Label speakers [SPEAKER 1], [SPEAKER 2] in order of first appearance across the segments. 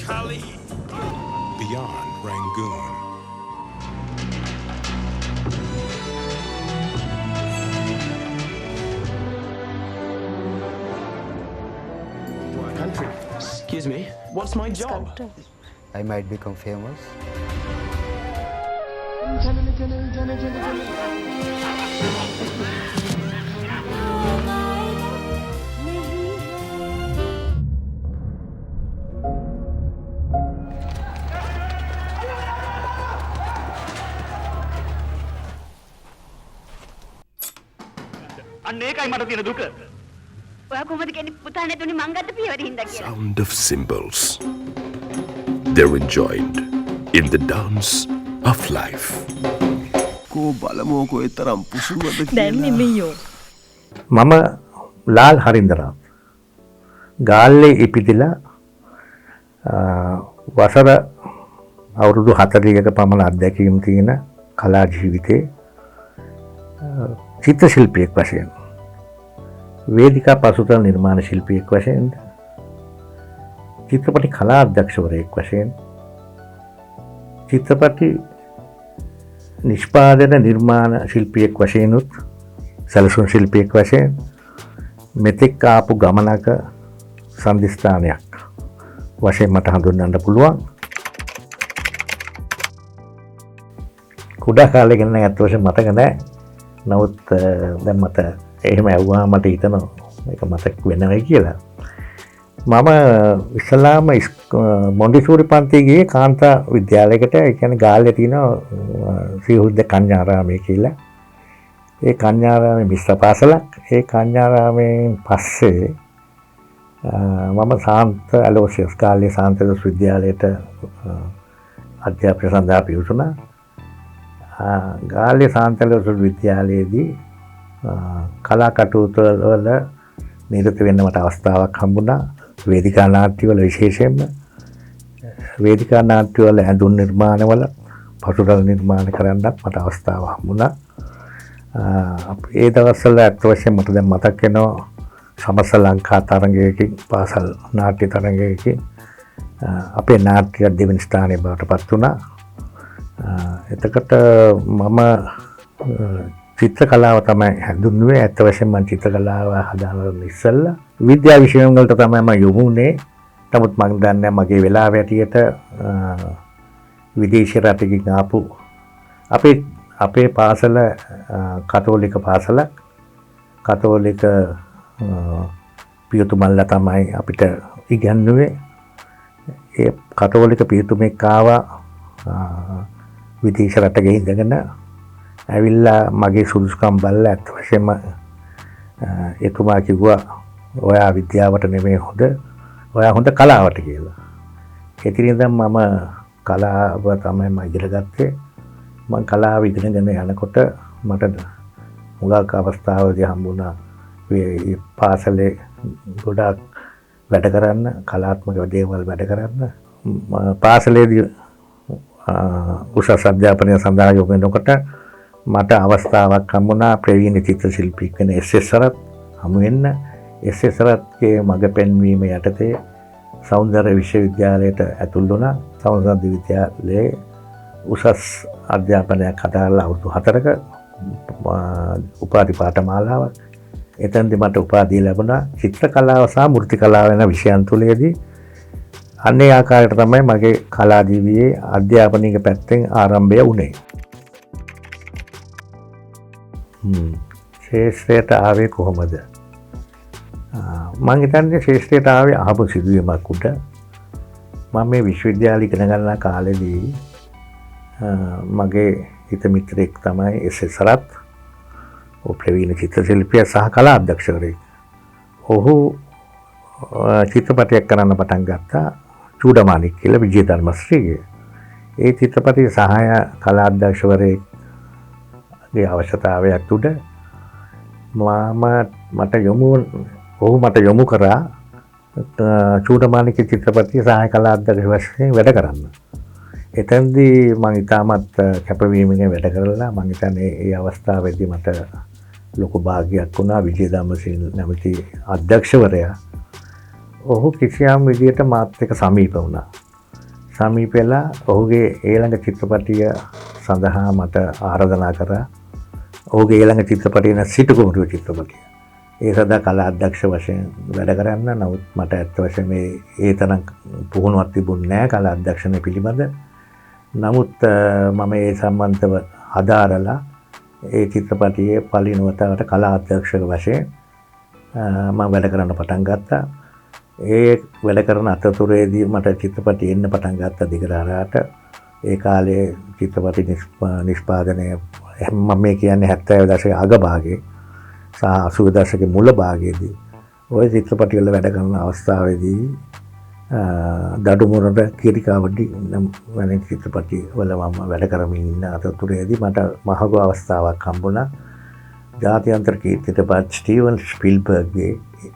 [SPEAKER 1] Beyond Rangoon.
[SPEAKER 2] Country. Excuse me, what's my job?
[SPEAKER 3] I might become famous.
[SPEAKER 4] ඔයා කොහොමද කියන්නේ පුතා නැතුනේ මං ගත්ත පියවර හින්දා කියලා.
[SPEAKER 5] Sound of cymbals. They're enjoined in the dance of life.
[SPEAKER 6] කෝ බලමෝකෝ එතරම් පුසුවද
[SPEAKER 7] දැන් නෙමෙයියෝ.
[SPEAKER 8] මම ලාල් හරින්දරාම් ගාල්ලේ ඉපිදිලා වසර අවුරුදු 40ක පමණ අත්දැකීම් තියෙන කලා ජීවිතේ චිත්‍ර ශිල්පියෙක් වශයෙන් වේදිකා පසුතල නිර්මාණ ශිල්පියෙක් වශයෙන් චිත්‍රපටි කලා අධ්‍යක්ෂවරයෙක් වශයෙන් චිත්‍රපටි නිෂ්පාදන නිර්මාණ ශිල්පියෙක් වශයෙන්ුත් සැලසුම් ශිල්පියෙක් වශයෙන් මෙතෙක් ආපු ගමනක සම්දිස්ථානයක් වශයෙන් මට හඳුන්වන්න පුළුවන්. කුඩා කාලේ ගැන ඇත්ත වශයෙන්ම මතක නැහැ. නමුත් දැන් මට එහෙම ඇහුවා මට හිතෙනවා මේක මතක් වෙනවා කියලා. මම ඉස්ලාම මොන්ටිසෝරි පන්තියේ ගියේ කාන්තා විද්‍යාලයකට. ඒ කියන්නේ ගාල්ලේ තියෙන සීහුද්ද කන්‍යාරාමයේ කියලා. ඒ කන්‍යාරාමේ මිශ්‍ර පාසලක්. ඒ කන්‍යාරාමයෙන් පස්සේ මම සාන්ත ඇලෝසියස් ගාල්ලේ සාන්ත ඇලෝසියස් විද්‍යාලයට අධ්‍යාපනය සඳහා පිවිසුණා. ගාල්ලේ සාන්ත ඇලෝසියස් විද්‍යාලයේදී කලා කටයුතු වල නිරත වෙන්න මට අවස්ථාවක් හම්බුණා. වේදිකා නාට්‍ය වල විශේෂයෙන්ම වේදිකා නාට්‍ය වල ඇඳුම් නිර්මාණවල පසුතල නිර්මාණ කරන්නත් මට අවස්ථාවක් හම්බුණා. ඒ දවස්වල අත් වශයෙන් මට දැන් මතක් වෙනවා සමස්ත ලංකා තරඟයකින් පාසල් නාට්‍ය තරඟයකින් අපේ නාට්‍ය දෙවෙනි ස්ථානයේ බවට පත් වුණා. එතකොට මම චිත්‍ර කලාව තමයි හඳුන්වන්නේ. ඇත්ත වශයෙන්ම මම චිත්‍ර කලාව හදාගන්න ඉස්සෙල්ලා විද්‍යා විෂයන් වලට තමයි මම යොමු වුණේ. නමුත් මම දන්නේ මගේ වෙලාව ඇටියට විදේශ රටකින් ආපු අපේ පාසල කතෝලික පාසලක්. කතෝලික පියතුමල්ලා තමයි අපිට ඉගැන්වුවේ. ඒ කතෝලික පියතුමෙක් ආවා විදේශ රටක ඉඳගෙන ඇවිල්ලා මගේ සුදුසුකම් බලලා ඇත්ත වශයෙන්ම එතුමා කිව්වා ඔයා විද්‍යාවට නෙමෙයි හොඳ, ඔයා හොඳ කලාවට කියලා. ඒතිරින් දැන් මම කලාව තමයි මම ඉගෙන ගත්තේ. මම කලාව ඉගෙනගෙන යනකොට මට මුලක අවස්ථාවේදී හම්බුණා මේ පාසලේ ගොඩාක් වැඩ කරන්න, කලාත්මක දේවල් වැඩ කරන්න. පාසලේදී උසස් අධ්‍යාපනය සඳහා යොමු වෙනකොට මට අවස්ථාවක් හම්බුණා ප්‍රවීණ චිත්‍ර ශිල්පියෙක් වෙන එස්.එස්.රත් හමු වෙන්න. එස්.එස්.රත්ගේ මඟ පෙන්වීම යටතේ සෞන්දර්ය විශ්වවිද්‍යාලයට ඇතුල් වුණා. සෞන්දර්ය විද්‍යාලයේ උසස් අධ්‍යාපනයක් හදාලා අවුරුදු 4ක උපාධි පාඨමාලාවක්. එතෙන්දී මට උපාධිය ලැබුණා චිත්‍ර කලාව සහ මූර්ති කලාව වෙන විෂයන් තුලේදී. අන්නේ ආකාරයට තමයි මගේ කලා ජීවිතයේ අධ්‍යාපනික පැත්තෙන් ආරම්භය වුණේ. ශේෂ්ත්‍රයට ආවේ කොහොමද? මම හිතන්නේ ශේෂ්ත්‍රයට ආවේ ආපු සිදුවීමක් උඩ. මම මේ විශ්වවිද්‍යාලය ඉගෙන ගන්න කාලෙදී මගේ හිත මිත්‍රෙක් තමයි එස්.එස්.රත්. ඔහු ප්‍රවීණ චිත්‍ර ශිල්පියා සහ කලා අධ්‍යක්ෂකවරයෙක්. ඔහු චිත්‍රපටයක් කරන්න පටන් ගත්තා චූඩමාණික් කියලා විජේධර්මශ්‍රීගේ. ඒ චිත්‍රපටයේ සහාය කලා අධ්‍යක්ෂකවරයෙක්ගේ අවශ්‍යතාවයක් උඩ ඔහු මට යොමු කරා චූඩමාණික් චිත්‍රපටයේ සහාය කලා අධ්‍යක්ෂක වශයෙන් වැඩ කරන්න. එතෙන්දී මම ඉතාමත් කැපවීමෙන් වැඩ කරලා මම හිතන්නේ ඒ අවස්ථාවේදී මට ලොකු භාග්‍යයක් වුණා. විජේධර්මශ්‍රී නැමැති අධ්‍යක්ෂකවරයා ඔහු කිසියම් විදියට මාත් එක්ක සමීප වුණා. සමීප වෙලා ඔහුගේ ඊළඟ චිත්‍රපටිය සඳහා මට ආරාධනා කරා. ඔහුගේ ඊළඟ චිත්‍රපටිය න සිටු කුමරුව චිත්‍රපටිය. ඒ සඳහා කලා අධ්‍යක්ෂ වශයෙන් වැඩ කරන්න. නමුත් මට ඇත්ත වශයෙන්ම ඒ තරම් පුහුණුවක් තිබුණේ නැහැ කලා අධ්‍යක්ෂණය පිළිබඳ. නමුත් මම ඒ සම්බන්ධව හදාරලා ඒ චිත්‍රපටියේ පළවෙනි වතාවට කලා අධ්‍යක්ෂක වශයෙන් මම වැඩ කරන්න පටන් ගත්තා. ඒ වැඩ කරන අතරතුරේදී මට චිත්‍රපටි එන්න පටන් ගත්තා දිගරාරාට. ඒ කාලේ චිත්‍රපටි නිෂ්පාදනය මම මේ කියන්නේ 70 දශකයේ අග භාගයේ සහ 80 දශකයේ මුල භාගයේදී ওই චිත්‍රපටි වල වැඩ කරන අවස්ථාවේදී දඩුමුරට කීරිකාවඩි වැනි චිත්‍රපටි වල මම වැඩ කරමින් ඉන්න අතරතුරේදී මට මහඟු අවස්ථාවක් හම්බුණා. ජාත්‍යන්තර කීර්තිපත් ස්ටීවන් ස්පිල්බර්ග්ගේ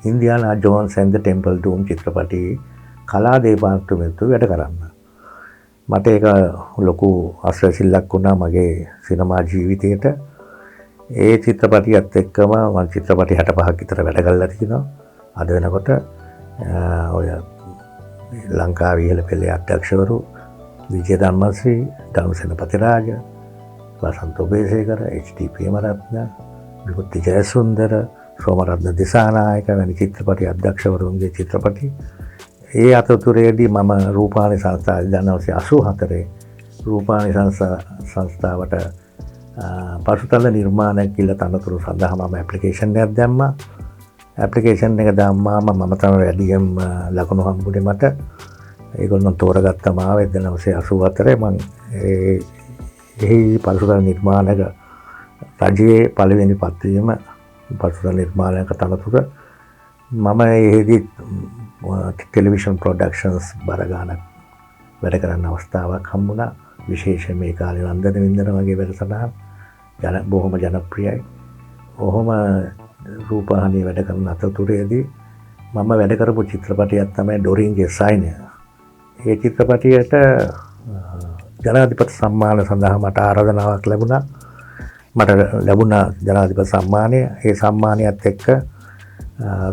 [SPEAKER 8] Indiana Jones and the Temple Doom චිත්‍රපටි කලා දේපාර්තමේන්තුවේ වැඩ කරන්න. මට ඒක ලොකු අස්වැසිල්ලක් වුණා මගේ සිනමා ජීවිතේට. ඒ චිත්‍රපටියත් එක්කම මම චිත්‍රපටි 65ක් විතර වැඩ කළා තියෙනවා. අද වෙනකොට ඔය ලංකාවේ ඉහළ පෙළේ අධ්‍යක්ෂවරු විජය ධර්මශ්‍රී, ධර්මසේන පතිරාජ, වසන්ත ඔබේසේකර, එච්.ටී. ප්‍රේමරත්න, විමුක්ති ජයසුන්දර, සෝමරත්න දිසානායක වැනි චිත්‍රපටි අධ්‍යක්ෂවරුන්ගේ චිත්‍රපටි. ඒ අතරතුරේදී මම රූපානි සංස්ථාව 1984 රූපානි සංස්ථාවට පසුතල නිර්මාණයක් කියලා තනතුරු සඳහා මම ඇප්ලිකේෂන් එකක් දැම්මා. ඇප්ලිකේෂන් එක දැම්මාම මම තමයි වැඩියෙන් ලකුණු හම්බුනේ මට. ඒගොල්ලෝ තෝරගත්ත මාව 1984 මම එහි පසුතල නිර්මාණයක රජයේ පළවෙනි පත්වීම පසුතල නිර්මාණයක තනතුර මම එහිදී ටෙලිවිෂන් ප්‍රොඩක්ෂන්ස් බර ගානක් වැඩ කරන්න අවස්ථාවක් හම්බුණා. විශේෂයෙන් මේ කාලේ නන්දන වින්දන වගේ වැඩසටහන් බොහොම ජනප්‍රියයි. ඔහොම රූපවාහිනිය වැඩ කරන අතරතුරේදී මම වැඩ කරපු චිත්‍රපටයක් තමයි ඩොරින්ගේ සයින්ය. ඒ චිත්‍රපටියට ජනාධිපති සම්මාන සඳහා මට ආරාධනාවක් ලැබුණා. මට ලැබුණා ජනාධිපති සම්මානය. ඒ සම්මානයත් එක්ක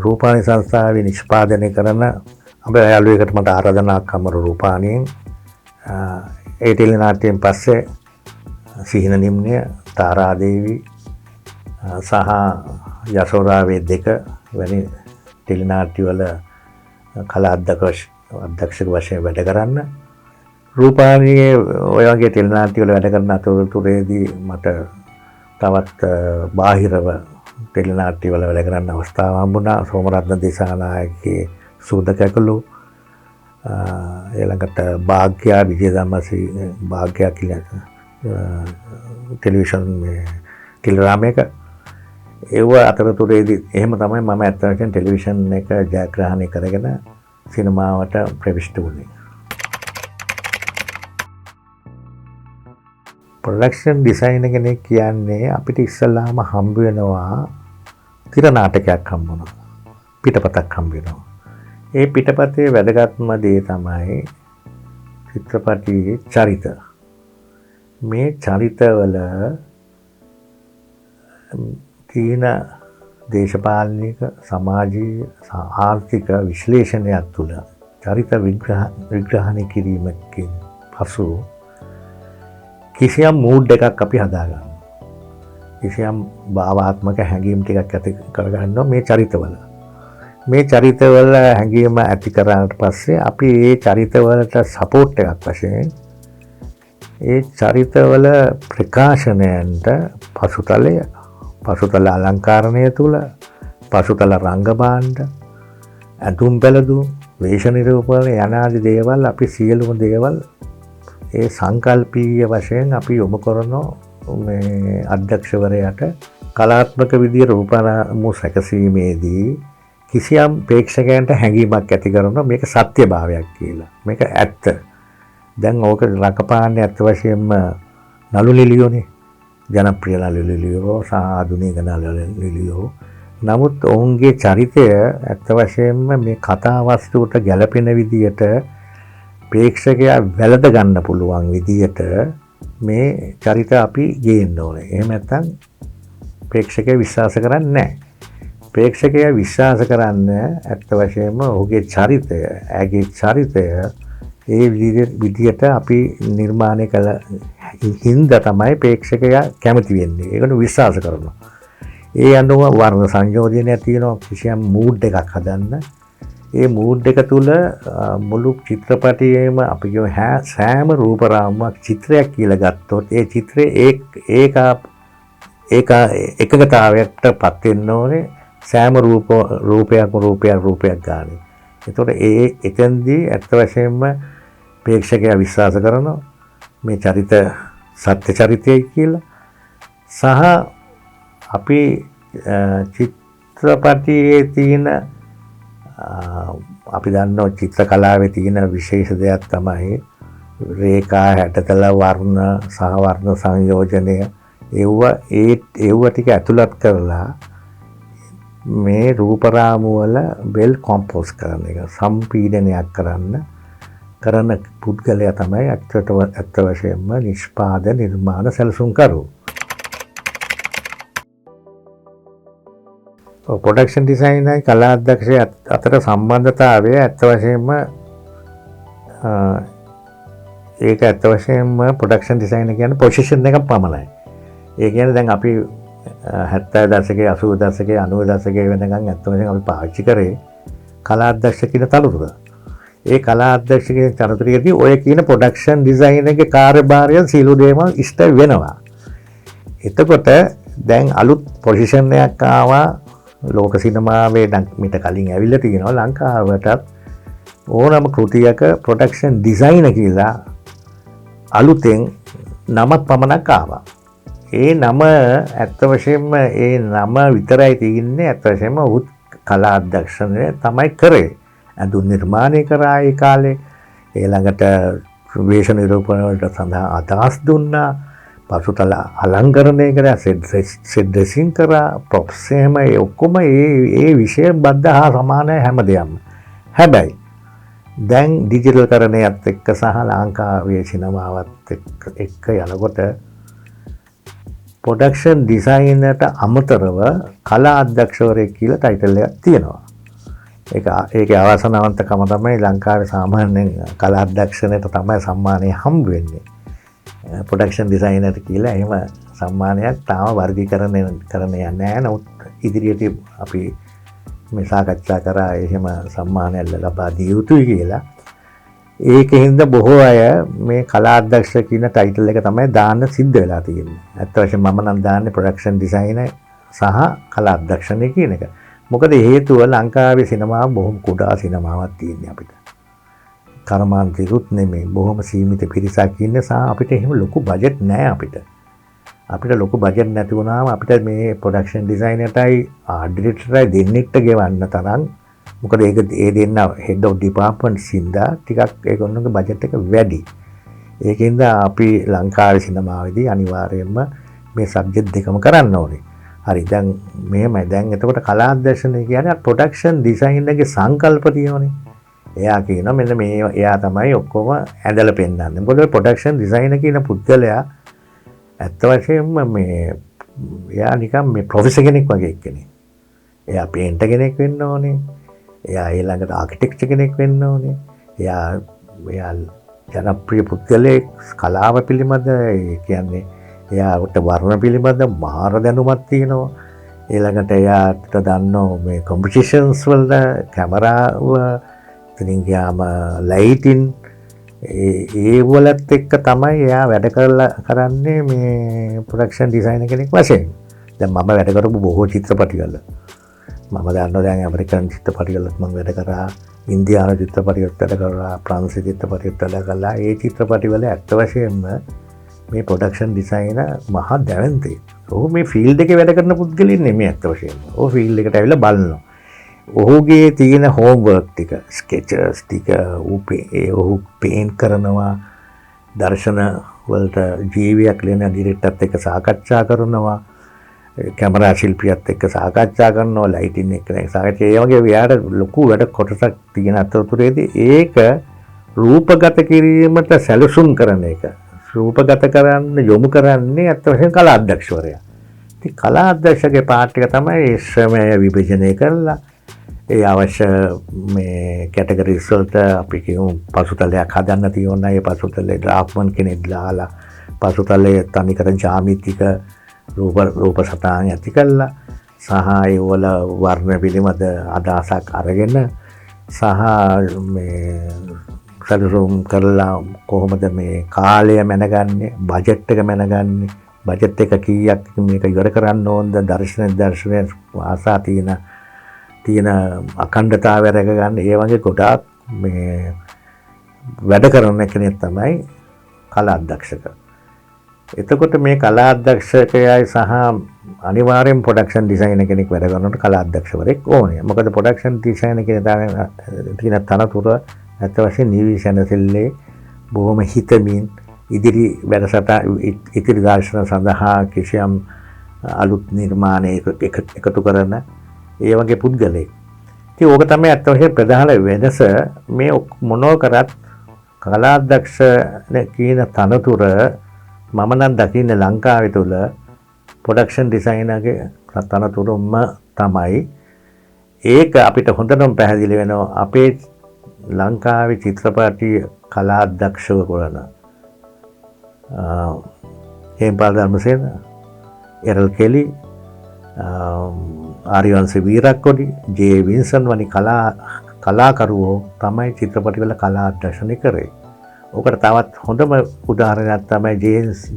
[SPEAKER 8] රූපානි සංස්ථාවේ නිෂ්පාදනය කරන අපේ යාළුවෙකුට මට ආරාධනාවක් හම්බුණා රූපානියෙන්. ඒ ටෙලි නාට්‍යයෙන් පස්සේ සිහින නිම්නය, තාරාදේවි සහ යශෝරාවේ 2 වැනි ටෙලි නාට්‍යවල කලා අධ්‍යක්ෂක වශයෙන් වැඩ කරන්න. රූපානියේ ඔය වගේ ටෙලි නාට්‍යවල වැඩ කරන අතරතුරේදී මට තවත් බාහිරව ටෙලි නාට්‍යවල වැඩ කරන්න අවස්ථාව හම්බුණා. සෝමරත්න දිසානායකගේ සූද කැකුළු, ඊළඟට භාග්‍යා විජය ධර්මශ්‍රී භාග්‍යා කියලා ටෙලිවිෂන් ටෙලිරාමයක ඒව අතරතුරේදී එහෙම තමයි මම ඇත්තටම ටෙලිවිෂන් එක ජයග්‍රහණය කරගෙන සිනමාවට ප්‍රවිෂ්ඨ වුණේ. ප්‍රොඩක්ෂන් ඩිසයිනර් කෙනෙක් කියන්නේ අපිට ඉස්සල්ලාම හම්බ වෙනවා තිර නාටකයක් හම්බ වෙනවා. පිටපතක් හම්බ වෙනවා. ඒ පිටපතේ වැදගත්ම දේ තමයි චිත්‍රපටියේ චරිත. මේ චරිතවල තියෙන දේශපාලනික, සමාජීය, ආර්ථික විශ්ලේෂණයක් තුළ චරිත විග්‍රහණය කිරීමකින් පසු කිසියම් මූඩ් එකක් අපි හදාගන්නවා. කිසියම් භාවාත්මක හැඟීම් ටිකක් ඇති කරගන්නවා මේ චරිතවල. මේ චරිතවල හැඟීම ඇති කරාට පස්සේ අපි ඒ චරිතවලට සපෝට් එකක් වශයෙන් ඒ චරිතවල ප්‍රකාශනයන්ට පසුතල අලංකාරණය තුළ, පසුතල රංගභාණ්ඩ, ඇඳුම් පැළඳුම්, වේශ නිරූපණ යනාදී දේවල් අපි සියලුම දේවල් ඒ සංකල්පීය වශයෙන් අපි යොමු කරන මේ අධ්‍යක්ෂවරයාට කලාත්මක විදිහේ රූපනාමු සැකසීමේදී කිසියම් ප්‍රේක්ෂකයන්ට හැඟීමක් ඇති කරනවා මේක සත්‍යභාවයක් කියලා. මේක ඇත්ත. දැන් ඕක රඟපාන්නේ ඇත්ත වශයෙන්ම නළු නිළියෝනේ. ජනප්‍රිය නළු නිළියෝ සහ ආධුනික නළු නිළියෝ. නමුත් ඔවුන්ගේ චරිතය ඇත්ත වශයෙන්ම මේ කතා වස්තුවට ගැළපෙන විදියට ප්‍රේක්ෂකයා වැළඳ ගන්න පුළුවන් විදියට මේ චරිත අපි ගේන්න ඕනේ. එහෙම නැත්නම් ප්‍රේක්ෂකයා විශ්වාස කරන්නේ නැහැ. ප්‍රේක්ෂකයා විශ්වාස කරන්න ඇත්ත වශයෙන්ම ඔහුගේ චරිතය, ඇගේ චරිතය ඒ විදියට අපි නිර්මාණය කළ හින්දා තමයි ප්‍රේක්ෂකයා කැමති වෙන්නේ. ඒකට විශ්වාස කරනවා. ඒ අනුව වර්ණ සංයෝජනයක් තියෙනවා කිසියම් මූඩ් එකක් හදන්න. ඒ මූඩ් එක තුල මුළු චිත්‍රපටයේම අපි කියමු සෑම රූප රාමුවක් චිත්‍රයක් කියලා ගත්තොත් ඒ චිත්‍රයේ එකගතාවයකට පත් වෙන්න ඕනේ සෑම රූපයක් ගානේ. ඒතකොට එතෙන්දී ඇත්ත වශයෙන්ම ප්‍රේක්ෂකයා විශ්වාස කරනවා මේ චරිත සත්‍ය චරිතයයි කියලා. සහ අපි චිත්‍රපටයේ තියෙන අපි දන්නවා චිත්‍ර කලාවේ තියෙන විශේෂ දෙයක් තමයි රේඛා හැඩතල වර්ණ සහ වර්ණ සංයෝජනය ඒව ටික ඇතුළත් කරලා මේ රූප රාමු වල වෙල් කොම්පෝස් කරන එක සම්පීඩනයක් කරන පුද්ගලයා තමයි ඇත්ත වශයෙන්ම නිෂ්පාද නිර්මාණ සැලසුම්කරු. ප්‍රොඩක්ෂන් ඩිසයිනරයි කලා අධ්‍යක්ෂය අතර සම්බන්ධතාවය ඇත්ත වශයෙන්ම ඒක ඇත්ත වශයෙන්ම ප්‍රොඩක්ෂන් ඩිසයිනර් කියන්නේ පොසිෂන් එකක් පමණයි. ඒ කියන්නේ දැන් අපි 70 දශකයේ 80 දශකයේ 90 දශකයේ වෙනකන් ඇත්ත වශයෙන්ම අපි පාවිච්චි කරේ කලා අධ්‍යක්ෂ කියන තනතුර. ඒ කලා අධ්‍යක්ෂකගේ තනතුරේදී ඔය කියන ප්‍රොඩක්ෂන් ඩිසයිනර්ගේ කාර්යභාරය සියලු දේවල් ඉෂ්ට වෙනවා. එතකොට දැන් අලුත් පොසිෂන් එකක් ආවා ලෝක සිනමාවේ මිට කලින් ඇවිල්ලා තියෙනවා ලංකාවටත් ඕනම කෘතියක ප්‍රොඩක්ෂන් ඩිසයිනර් කියලා අලුතෙන් නමක් පමණක් ආවා. ඒ නම ඇත්ත වශයෙන්ම ඒ නම විතරයි තියෙන්නේ. ඇත්ත වශයෙන්ම උත් කලා අධ්‍යක්ෂණය තමයි කරේ. ඇඳුම් නිර්මාණය කරා ඒ කාලේ. ඊළඟට වේශ නිරූපණ වලට සඳහා අදහස් දුන්නා. පසුතල අලංකරණය කරා, සෙට් ඩ්‍රෙසින් කරා, ප්‍රොප්ස් එහෙම ඒ ඔක්කොම ඒ විෂය බද්ධ හා සමානයි හැමදේම. හැබැයි දැන් ඩිජිටල් කරණයත් එක්ක සහ ලංකාවේ සිනමාවත් එක්ක යනකොට ප්‍රොඩක්ෂන් ඩිසයිනර්ට අමතරව කලා අධ්‍යක්ෂවරයෙක් කියලා ටයිටල් එකක් තියෙනවා. ඒකේ අවසනාවන්තකම තමයි ලංකාවේ සාමාන්‍යයෙන් කලා අධ්‍යක්ෂණයට තමයි සම්මානය හම්බ වෙන්නේ. ප්‍රොඩක්ෂන් ඩිසයිනර් කියලා එහෙම සම්මානයක් තාම වර්ගීකරණය කරන්නේ නැහැ. නමුත් ඉදිරියට අපි මේ සාකච්ඡා කරා එහෙම සම්මානයක් ලබා දිය යුතුයි කියලා. ඒකෙන්ද බොහෝ අය මේ කලා අධ්‍යක්ෂ කියන ටයිටල් එක තමයි දාන්න සිද්ධ වෙලා තියෙන්නේ. ඇත්ත වශයෙන්ම මම නම් දාන්නේ ප්‍රොඩක්ෂන් ඩිසයිනර් සහ කලා අධ්‍යක්ෂණය කියන එක. මොකද හේතුව ලංකාවේ සිනමාව බොහොම කුඩා සිනමාවක් තියෙන්නේ අපිට. කර්මාන්තිකුත් නෙමෙයි බොහොම සීමිත පිරිසක් ඉන්නේ සහ අපිට එහෙම ලොකු බජට් නැහැ අපිට. අපිට ලොකු බජට් නැති වුණාම අපිට මේ ප්‍රොඩක්ෂන් ඩිසයිනර්ටයි ආර්ට් ඩිරෙක්ටර්ටයි දෙන්නෙක්ට ගෙවන්න තරම් මොකද ඒ දෙන්න හෙඩ් ඔෆ් ඩිපාර්ට්මන්ට්ස් ඉඳලා ටිකක් ඒගොල්ලෝගේ බජට් එක වැඩි. ඒකින්ද අපි ලංකාවේ සිනමාවේදී අනිවාර්යයෙන්ම මේ සබ්ජෙක්ට් දෙකම කරන්න ඕනේ. හරි දැන් මෙහෙමයි දැන් එතකොට කලා අධ්‍යක්ෂණය කියන්නේ ප්‍රොඩක්ෂන් ඩිසයිනර්ගේ සංකල්ප තියෙනවනේ. එයා කියනවා මෙන්න මේ එයා තමයි ඔක්කොම ඇඳලා පෙන්නන්නේ. මොකද ප්‍රොඩක්ෂන් ඩිසයිනර් කියන පුද්ගලයා ඇත්ත වශයෙන්ම මේ එයා නිකන් මේ ප්‍රොෆෙසර් කෙනෙක් වගේ එක්කෙනෙක්. එයා පේන්ටර් කෙනෙක් වෙන්න ඕනේ. එයා ඊළඟට ආකිටෙක්චර් කෙනෙක් වෙන්න ඕනේ. එයා ජනප්‍රිය පුද්ගලයෙක් කලාව පිළිබඳ ඒ කියන්නේ එයාට වර්ණ පිළිබඳ මාර දැනුමක් තියෙනවා. ඊළඟට එයාට දන්නෝ මේ කොම්පොසිෂන්ස් වල කැමරාව ඉතින් ගියාම ලයිටින් ඒ වලත් එක්ක තමයි එයා වැඩ කරන්නේ මේ ප්‍රොඩක්ෂන් ඩිසයිනර් කෙනෙක් වශයෙන්. දැන් මම වැඩ කරපු බොහෝ චිත්‍රපටිවල මම දන්නවා දැන් ඇමරිකන් චිත්‍රපටිවලත් මම වැඩ කරා, ඉන්දියානු චිත්‍රපටිවලත් වැඩ කරා, ප්‍රංශ චිත්‍රපටිවලත් වැඩ කළා. ඒ චිත්‍රපටිවල ඇත්ත වශයෙන්ම මේ ප්‍රොඩක්ෂන් ඩිසයිනර් මහා දැවැන්තෙක්. ඔහු මේ ෆීල්ඩ් එකේ වැඩ කරන පුද්ගලෙක් නෙමෙයි ඇත්ත වශයෙන්ම. ඔහු ෆීල්ඩ් එකට ඇවිල්ලා බලනවා. ඔහුගේ තියෙන හෝම්වර්ක් ටික, ස්කෙචස් ටික ඔහු පේන්ට් කරනවා, දර්ශන වලට ජීවියක් ලියන ඩිරෙක්ටර්ත් එක්ක සාකච්ඡා කරනවා, කැමරා ශිල්පියත් එක්ක සාකච්ඡා කරනවා, ලයිටින් එක්ක සාකච්ඡා. ඒ වගේ එයාට ලොකු වැඩ කොටසක් තියෙන අතරතුරේදී ඒක රූපගත කිරීමට සැලසුම් කරන එක, රූපගත කරන්න යොමු කරන්නේ අත් වශයෙන් කලා අධ්‍යක්ෂවරයා. ඉතින් කලා අධ්‍යක්ෂකගේ පාර්ට් එක තමයි ශ්‍රමය විභජනය කරලා ඒ අවශ්‍ය මේ කැටගරිස් වලට අපි කියමු පසුතලයක් හදන්න තියෙනවා. ඒ පසුතලේ ඩ්‍රාෆ්ට්මන් කෙනෙක් දාලා පසුතලයේ තනිකර ජ්‍යාමිතික රූප සටහන් ඇති කළා සහ ඒ වල වර්ණ පිළිබඳ අදහසක් අරගෙන සහ මේ සැලසුම් කරලා කොහොමද මේ කාලය මැනගන්නේ, බජට් එක මැනගන්නේ, බජට් එක කීයක් මේක ඉවර කරන්න ඕනද, දර්ශනය ආසා තියෙන අඛණ්ඩතාවය රැක ගන්න, ඒ වගේ ගොඩාක් මේ වැඩ කරන කෙනෙක් තමයි කලා අධ්‍යක්ෂක. එතකොට මේ කලා අධ්‍යක්ෂකයයි සහ අනිවාර්යෙන් ප්‍රොඩක්ෂන් ඩිසයිනර් කෙනෙක් වැඩ කරනකොට කලා අධ්‍යක්ෂකවරයෙක් ඕනේ. මොකද ප්‍රොඩක්ෂන් ඩිසයිනර් කෙනා තියෙන තනතුර ඇත්ත වශයෙන් නිවි සැනසෙල්ලේ බොහොම හිතමින් ඉදිරි වැඩසටහන ඉදිරි දර්ශන සඳහා කිසියම් අලුත් නිර්මාණයක එකතු කරන ඒ වගේ පුද්ගලයෙක්. ඉතින් ඕක තමයි ඇත්ත වශයෙන් ප්‍රධාන වෙනස. මේ මොනෝ කරත් කලා අධ්‍යක්ෂ කියන තනතුර මම නම් දකින්නේ ලංකාවේ තුල ප්‍රොඩක්ෂන් ඩිසයිනර්ගේ තනතුරම තමයි. ඒක අපිට හොඳටම පැහැදිලි වෙනවා අපේ ලංකාවේ චිත්‍රපටි කලා අධ්‍යක්ෂව කරන හේම්පාල් ධර්මසේන, එරල් කෙලි, ආර්යවංශ වීරක්කොඩි, ජේ වින්සන් වැනි කලාකරුවෝ තමයි චිත්‍රපටිවල කලා අධ්‍යක්ෂණය කරේ. ඔකට තවත් හොඳම උදාහරණයක් තමයි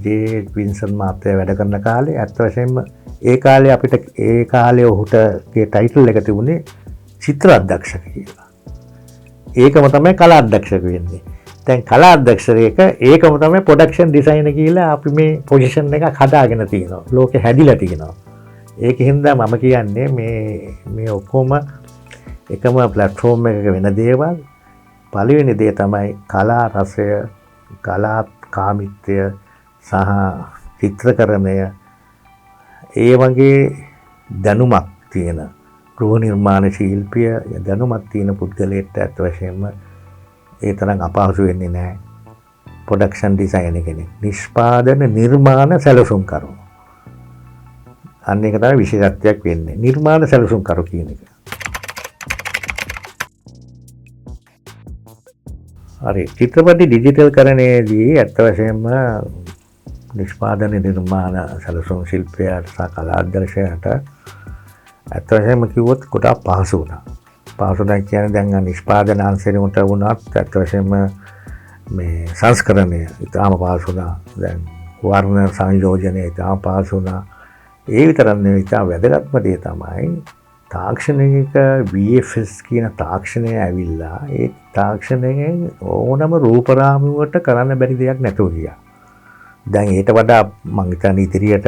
[SPEAKER 8] ජේ වින්සන් මහත්තයා වැඩ කරන කාලේ. ඇත්ත වශයෙන්ම ඒ කාලේ අපිට ඒ කාලේ ඔහුට ටයිටල් එක තිබුණේ චිත්‍ර අධ්‍යක්ෂක කියලා. ඒකම තමයි කලා අධ්‍යක්ෂක වෙන්නේ. දැන් කලා අධ්‍යක්ෂක ඒකම තමයි ප්‍රොඩක්ෂන් ඩිසයිනර් කියලා අපි මේ පොසිෂන් එකක් හදාගෙන තියෙනවා. ලෝකෙ හැදිලා තියෙනවා. ඒකින්ද මම කියන්නේ මේ ඔක්කොම එකම ප්ලැට්ෆෝම් එකක වෙන දේවල්. පළවෙනි දේ තමයි කලා රසය, කලා කාමිත්වය සහ චිත්‍රකරණය ඒ වගේ දැනුමක් තියෙන ගෘහ නිර්මාණ ශිල්පිය දැනුමක් තියෙන පුද්ගලයෙක්ට ඇත්ත වශයෙන්ම ඒ තරම් අපහසු වෙන්නේ නැහැ ප්‍රොඩක්ෂන් ඩිසයිනර් කෙනෙක්. නිෂ්පාදන නිර්මාණ සැලසුම්කරු. අන්න ඒක තමයි විශේෂත්වයක් වෙන්නේ. නිර්මාණ සැලසුම්කරු කියන එක. හරි. චිත්‍රපටි ඩිජිටල් කරණයේදී ඇත්ත වශයෙන්ම නිෂ්පාදන නිර්මාණ සැලසුම් ශිල්පියාට සහ කලා අධ්‍යක්ෂකයාට ඇත්ත වශයෙන්ම කිව්වොත් ගොඩාක් පහසු වුණා. පහසු දැන් කියන්නේ දැන් නිෂ්පාදන අංශෙට වුණත් ඇත්ත වශයෙන්ම මේ සංස්කරණය ඉතාම පහසු වුණා. දැන් වර්ණ සංයෝජනය ඉතාම පහසු වුණා. ඒ විතරක් නෙවෙයි ඉතාම වැදගත්ම දේ තමයි තාක්ෂණික VFX කියන තාක්ෂණය ඇවිල්ලා ඒ තාක්ෂණයෙන් ඕනම රූපරාමුවට කරන්න බැරි දෙයක් නැතුව ගියා. දැන් ඊට වඩා මම හිතන්නේ ඉදිරියට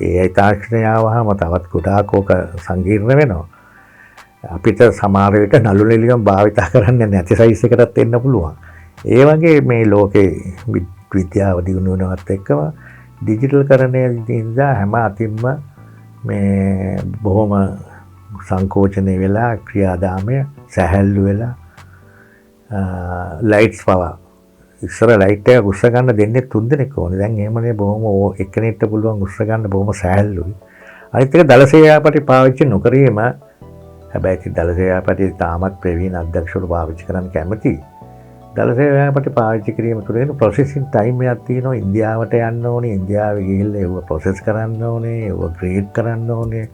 [SPEAKER 8] ඒ තාක්ෂණය ආවහම තවත් ගොඩාක් ඕක සංකීර්ණ වෙනවා. අපිට සමහර විට නළු නිළියම් භාවිත කරන්න නැති සයිස් එකකටත් එන්න පුළුවන්. ඒ වගේ මේ ලෝකේ විද්‍යාව දියුණු වෙනවත් එක්කම ඩිජිටල් කරණයේදී හැම අතින්ම මේ බොහොම සංකෝචනය වෙලා ක්‍රියාදාමය සැහැල්ලු වෙලා ලයිට්ස් පවා ඉස්සර ලයිට් එක උස්ස ගන්න දෙන්නේ 3 දෙනෙක් ඕනේ. දැන් එහෙමනේ බොහොම එක්කෙනෙක්ට පුළුවන් උස්ස ගන්න බොහොම සැහැල්ලුයි. අනිත් එක දලසේයාපටි පාවිච්චි නොකරීම හැබැයි දලසේයාපටි තාමත් ප්‍රවීණ අධ්‍යක්ෂවරු පාවිච්චි කරන්න කැමතියි. දලසේයාපටි පාවිච්චි කිරීම තුළින් ප්‍රොසෙසින් ටයිම් එකක් තියෙනවා. ඉන්දියාවට යන්න ඕනේ. ඉන්දියාවේ ගිහිල්ලා ඒව ප්‍රොසෙස් කරන්න ඕනේ. ඒව ග්‍රේඩ් කරන්න ඕනේ.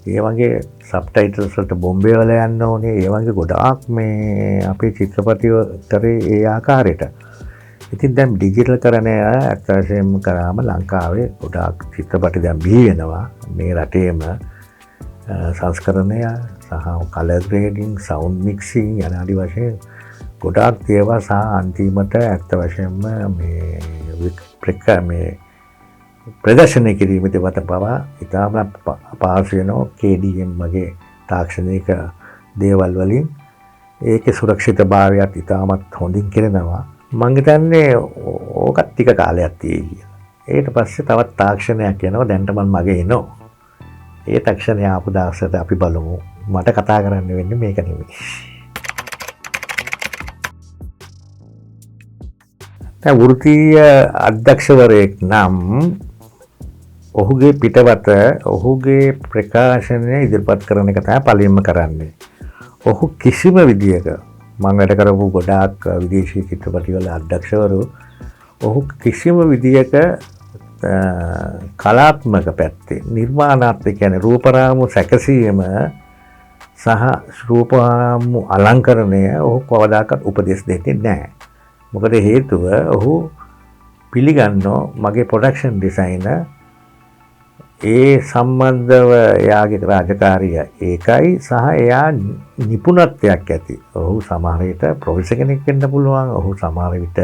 [SPEAKER 8] ඒ වගේ සබ්ටයිටල්ස් වලට බොම්බේ වල යන්න ඕනේ. ඒ වගේ ගොඩාක් මේ අපේ චිත්‍රපටි කරේ ඒ ආකාරයට. ඉතින් දැන් ඩිජිටල් කරණය ඇත්ත වශයෙන්ම කරාම ලංකාවේ ගොඩාක් චිත්‍රපටි දැන් බිහි වෙනවා. මේ රටේම සංස්කරණය සහ කලර් ග්‍රේඩින්, සවුන්ඩ් මික්සින් යන ආදි වශයෙන් ගොඩාක් දේවල් සහ අන්තිමට ඇත්ත වශයෙන්ම මේ ප්‍රදර්ශනය කිරීමේදී වත පවා ඉතාම අපහසු වෙනවා KDM වගේ තාක්ෂණික දේවල් වලින්. ඒකේ සුරක්ෂිතභාවයත් ඉතාමත් හොඳින් කරනවා. මම හිතන්නේ ඕකත් ටික කාලයක් තියෙයි කියලා. ඊට පස්සේ තවත් තාක්ෂණයක් එනවා. දැන්ට මගේ එනවා. ඒ තාක්ෂණය ආපු දවසට අපි බලමු. මට කතා කරන්න වෙන්නේ මේක නෙමෙයි. දැන් වෘත්තීය අධ්‍යක්ෂවරයෙක් නම් ඔහුගේ පිටවත ඔහුගේ ප්‍රකාශනය ඉදිරිපත් කරන එක තමයි පළවෙනිම කරන්නේ. ඔහු කිසිම විදියක මම වැඩ කරපු ගොඩාක් විදේශී චිත්‍රපටිවල අධ්‍යක්ෂවරු ඔහු කිසිම විදියක කලාත්මක පැත්තේ නිර්මාණාත්මක කියන්නේ රූපරාමු සැකසීම සහ රූපරාමු අලංකරණය ඔහු කවදාකවත් උපදෙස් දෙන්නේ නැහැ. මොකද හේතුව ඔහු පිළිගන්නෝ මගේ ප්‍රොඩක්ෂන් ඩිසයිනර් ඒ සම්බන්ධව එයාගේ රාජකාරිය ඒකයි සහ එයා නිපුණත්වයක් ඇති. ඔහු සමහර විට ප්‍රොෆෙසර් කෙනෙක් වෙන්න පුළුවන්. ඔහු සමහර විට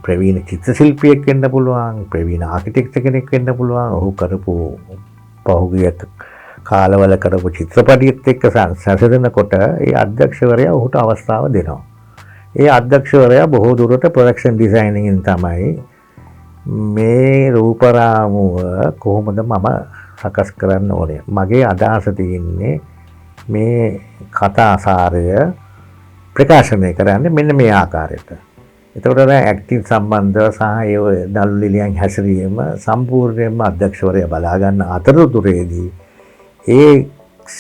[SPEAKER 8] ප්‍රවීණ චිත්‍ර ශිල්පියෙක් වෙන්න පුළුවන්. ප්‍රවීණ ආකිටෙක්චර් කෙනෙක් වෙන්න පුළුවන්. ඔහු කරපු පහුගිය කාලවල කරපු චිත්‍රපටියත් එක්ක සැසඳෙනකොට ඒ අධ්‍යක්ෂවරයා ඔහුට අවස්ථාව දෙනවා. ඒ අධ්‍යක්ෂවරයා බොහෝ දුරට ප්‍රොඩක්ෂන් ඩිසයිනින්ගෙන් තමයි මේ රූපරාමුව කොහොමද මම සකස් කරන්න ඕනේ. මගේ අදහස තියෙන්නේ මේ කතාසාරය ප්‍රකාශනය කරන්නේ මෙන්න මේ ආකාරයට. එතකොට ඇක්ටිං සම්බන්ධව සහ ඒ නළු නිළියන් හැසිරීම සම්පූර්ණයෙන්ම අධ්‍යක්ෂවරයා බලා ගන්න අතරතුරේදී ඒ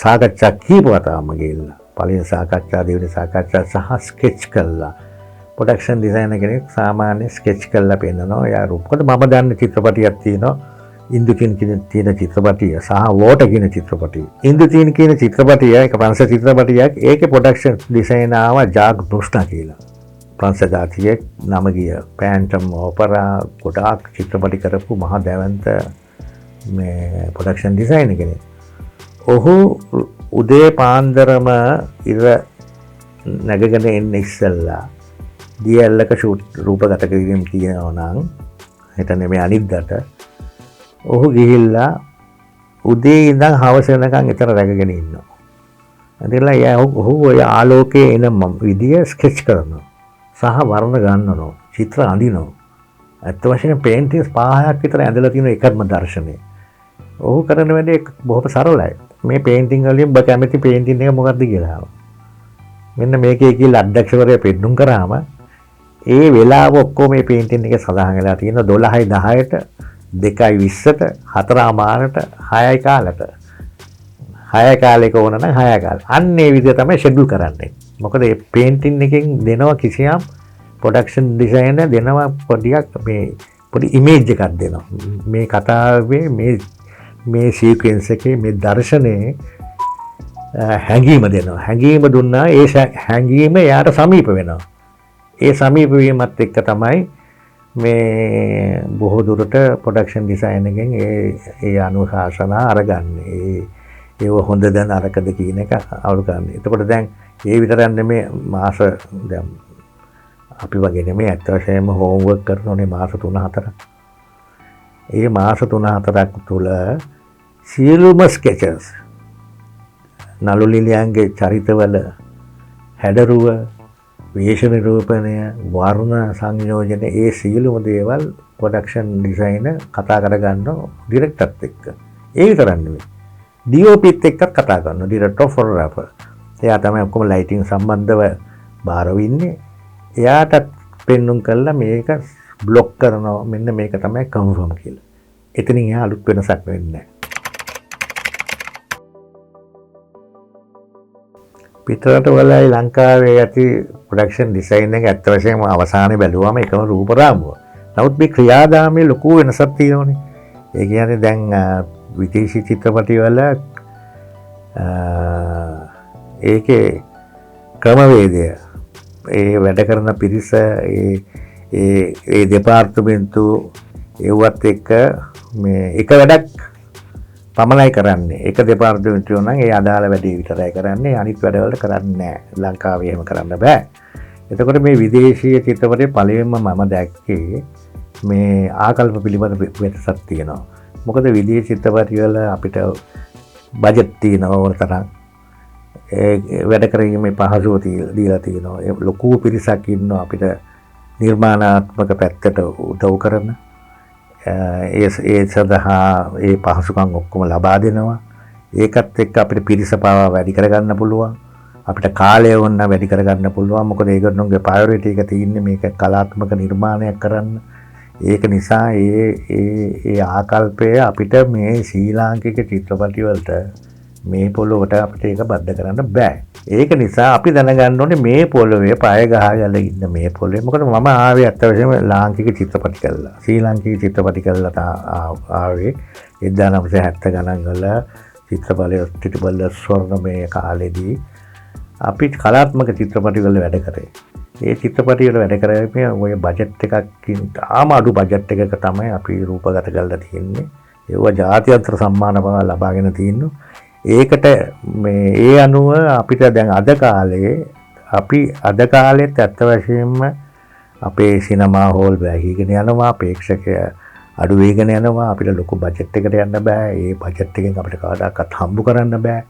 [SPEAKER 8] සාකච්ඡා කීපවතාවම ගිහිල්ලා පළවෙනි සාකච්ඡා දෙවෙනි සාකච්ඡා සහ ස්කෙච් කළා. ප්‍රොඩක්ෂන් ඩිසයිනර් කෙනෙක් සාමාන්‍ය ස්කෙච් කරලා පෙන්නනවා. යා රූපකට මම දන්න චිත්‍රපටියක් තියෙනවා. ඉන්දුචින් කියන චිත්‍රපටිය සහ වෝටර් කියන චිත්‍රපටිය. ඉන්දුචින් කියන චිත්‍රපටිය එක ප්‍රංශ චිත්‍රපටියක්. ඒකේ ප්‍රොඩක්ෂන් ඩිසයිනර් ආවා ජාක් ඩොස්නා කියලා. ප්‍රංශ ජාතියේ නම ගිය ෆැන්ටම් ඔපෙරා ගොඩාක් චිත්‍රපටි කරපු මහා දැවැන්ත මේ ප්‍රොඩක්ෂන් ඩිසයිනර් කෙනෙක්. ඔහු උදේ පාන්දරම ඉර නැගගෙන එන්න ඉස්සෙල්ලා DL එක ෂූට් රූපගත කිරීම තියෙනවා නම් හිත නෙමෙයි අනිද්දාට ඔහු ගිහිල්ලා උදේ ඉඳන් හවස වෙනකන් එතන රැකගෙන ඉන්නවා. එතනලා ඔහු ඔය ආලෝකයේ එන විදිය ස්කෙච් කරනවා සහ වර්ණ ගන්නවා චිත්‍ර අඳිනවා. අත් වශයෙන් පේන්ටින්ග්ස් 5ක් විතර ඇඳලා තියෙන එකම දර්ශනය. ඔහු කරන වැඩේ බොහොම සරලයි. මේ පේන්ටිංග් වලින් ඔබ කැමති පේන්ටිං එක මොකක්ද කියලා. මෙන්න මේකේ කියලා අධ්‍යක්ෂවරයා පෙන්නුම් කරාම ඒ වෙලාව ඔක්කොම මේ පේන්ටිං එකේ සඳහන් වෙලා තියෙනවා 12:10ට 2:20ට 4:00ට 6:00 කාලට 6:00 කාලේක ඕන නම් 6:00 කාලේ. අන්න ඒ විදිහ තමයි ෂෙඩියුල් කරන්නේ. මොකද මේ පේන්ටිං එකෙන් දෙනවා කිසියම් ප්‍රොඩක්ෂන් ඩිසයිනර් දෙනවා පොඩියක් මේ පොඩි ඉමේජ් එකක් දෙනවා. මේ කතාවේ මේ සීක්වෙන්ස් එකේ මේ දර්ශනයේ හැඟීම දෙනවා. හැඟීම දුන්නා ඒ හැඟීම එයාට සමීප වෙනවා. ඒ සමීප වීමත් එක්ක තමයි මේ බොහෝ දුරට ප්‍රොඩක්ෂන් ඩිසයිනර්ගෙන් ඒ අනුශාසනා අරගන්නේ. ඒව හොඳද නරකද කියන එක අවුල් කරන්නේ. එතකොට දැන් ඒ විතරක් නෙමෙයි මාස දැන් අපි වගේ නෙමෙයි අත් වශයෙන්ම හෝම්වර්ක් කරනෝනේ මාස 3-4. ඒ මාස 3-4ක් තුල සියලුම ස්කෙචස් නළු නිළියන්ගේ චරිතවල හැඩරුව වේශ නිරූපණය වර්ණ සංයෝජන ඒ සියලුම දේවල් ප්‍රොඩක්ෂන් ඩිසයිනර් කතා කරගන්නවා ඩිරෙක්ටර්ත් එක්ක. ඒ විතරක් නෙමෙයි DOPත් එක්කත් කතා කරනවා ඩිරෙක්ටර් ෆොටෝග්‍රාෆර්. එයා තමයි ඔක්කොම ලයිටින් සම්බන්ධව බාර වෙන්නේ. එයාට පෙන්නුම් කළා මේක බ්ලොක් කරනවා මෙන්න මේක තමයි කන්ෆර්ම් කියලා. එතනින් එහා අලුත් වෙනසක් වෙන්නේ නැහැ. පිටරට වලයි ලංකාවේ ඇති ප්‍රොඩක්ෂන් ඩිසයින් එක ඇත්ත වශයෙන්ම අවසානයේ බැලුවම එකම රූප රාමුව. නමුත් මේ ක්‍රියාදාමයේ ලොකු වෙනසක් තියෙනවානේ. ඒ කියන්නේ දැන් විදේශී චිත්‍රපටි වල ඒකේ ක්‍රමවේදය ඒ වැඩ කරන පිරිස ඒ දෙපාර්තමේන්තු ඒවත් එක්ක මේ එක වැඩක් පමණයි කරන්නේ. එක දෙපාර්තමේන්තුව නම් ඒ අදාළ වැඩේ විතරයි කරන්නේ. අනිත් වැඩවල කරන්නේ නැහැ. ලංකාවේ එහෙම කරන්න බෑ. එතකොට මේ විදේශීය චිත්‍රපටයේ පළවෙනිම මම දැක්කේ මේ ආකල්ප පිළිබඳ වෙනසක් තියෙනවා. මොකද විදේශ චිත්‍රපටි වල අපිට බජට් තියෙනවා ඕන තරම්. වැඩ කිරීමේ පහසුව දීලා තියෙනවා. ලොකු පිරිසක් ඉන්නවා අපිට නිර්මාණාත්මක පැත්තට උදව් කරන. ඒ සඳහා ඒ පහසුකම් ඔක්කොම ලබා දෙනවා. ඒකත් එක්ක අපිට පිරිස පාවා වැඩි කරගන්න පුළුවන්. අපිට කාලය වුණ වැඩි කරගන්න පුළුවන්. මොකද ඒගොල්ලෝගේ ප්‍රයොරිටි එක තියෙන්නේ මේක කලාත්මක නිර්මාණයක් කරන්න. ඒක නිසා ඒ ආකල්පය අපිට මේ ශ්‍රී ලාංකික චිත්‍රපටි වලට මේ පොළොවට අපිට ඒක බද්ධ කරන්න බෑ. ඒක නිසා අපි දැනගන්න ඕනේ මේ පොළොවේ පය ගහගෙන ඉන්න මේ පොළොවේ. මොකද මම ආවේ අත්ත වශයෙන්ම ලාංකික චිත්‍රපටි කළා. ශ්‍රී ලාංකික චිත්‍රපටි කළා ආවේ 1970 ගණන් වල චිත්‍රපල ස්වර්ණමය කාලෙදී අපි කලාත්මක චිත්‍රපටි වල වැඩ කරේ. ඒ චිත්‍රපටි වල වැඩ කරන්නේ ඔය බජට් එකකින් තාම අඩු බජට් එකක තමයි අපි රූපගත කරලා තියෙන්නේ. ඒවා ජාත්‍යන්තර සම්මාන බව ලබාගෙන තියෙනවා. ඒකට මේ ඒ අනුව අපිට දැන් අද කාලෙත් ඇත්ත වශයෙන්ම අපේ සිනමා හෝල් වැහිගෙන යනවා, ප්‍රේක්ෂකය අඩු වේගෙන යනවා. අපිට ලොකු බජට් එකකට යන්න බෑ. ඒ බජට් එකෙන් අපිට කවදාකවත් හම්බ කරන්න බෑ.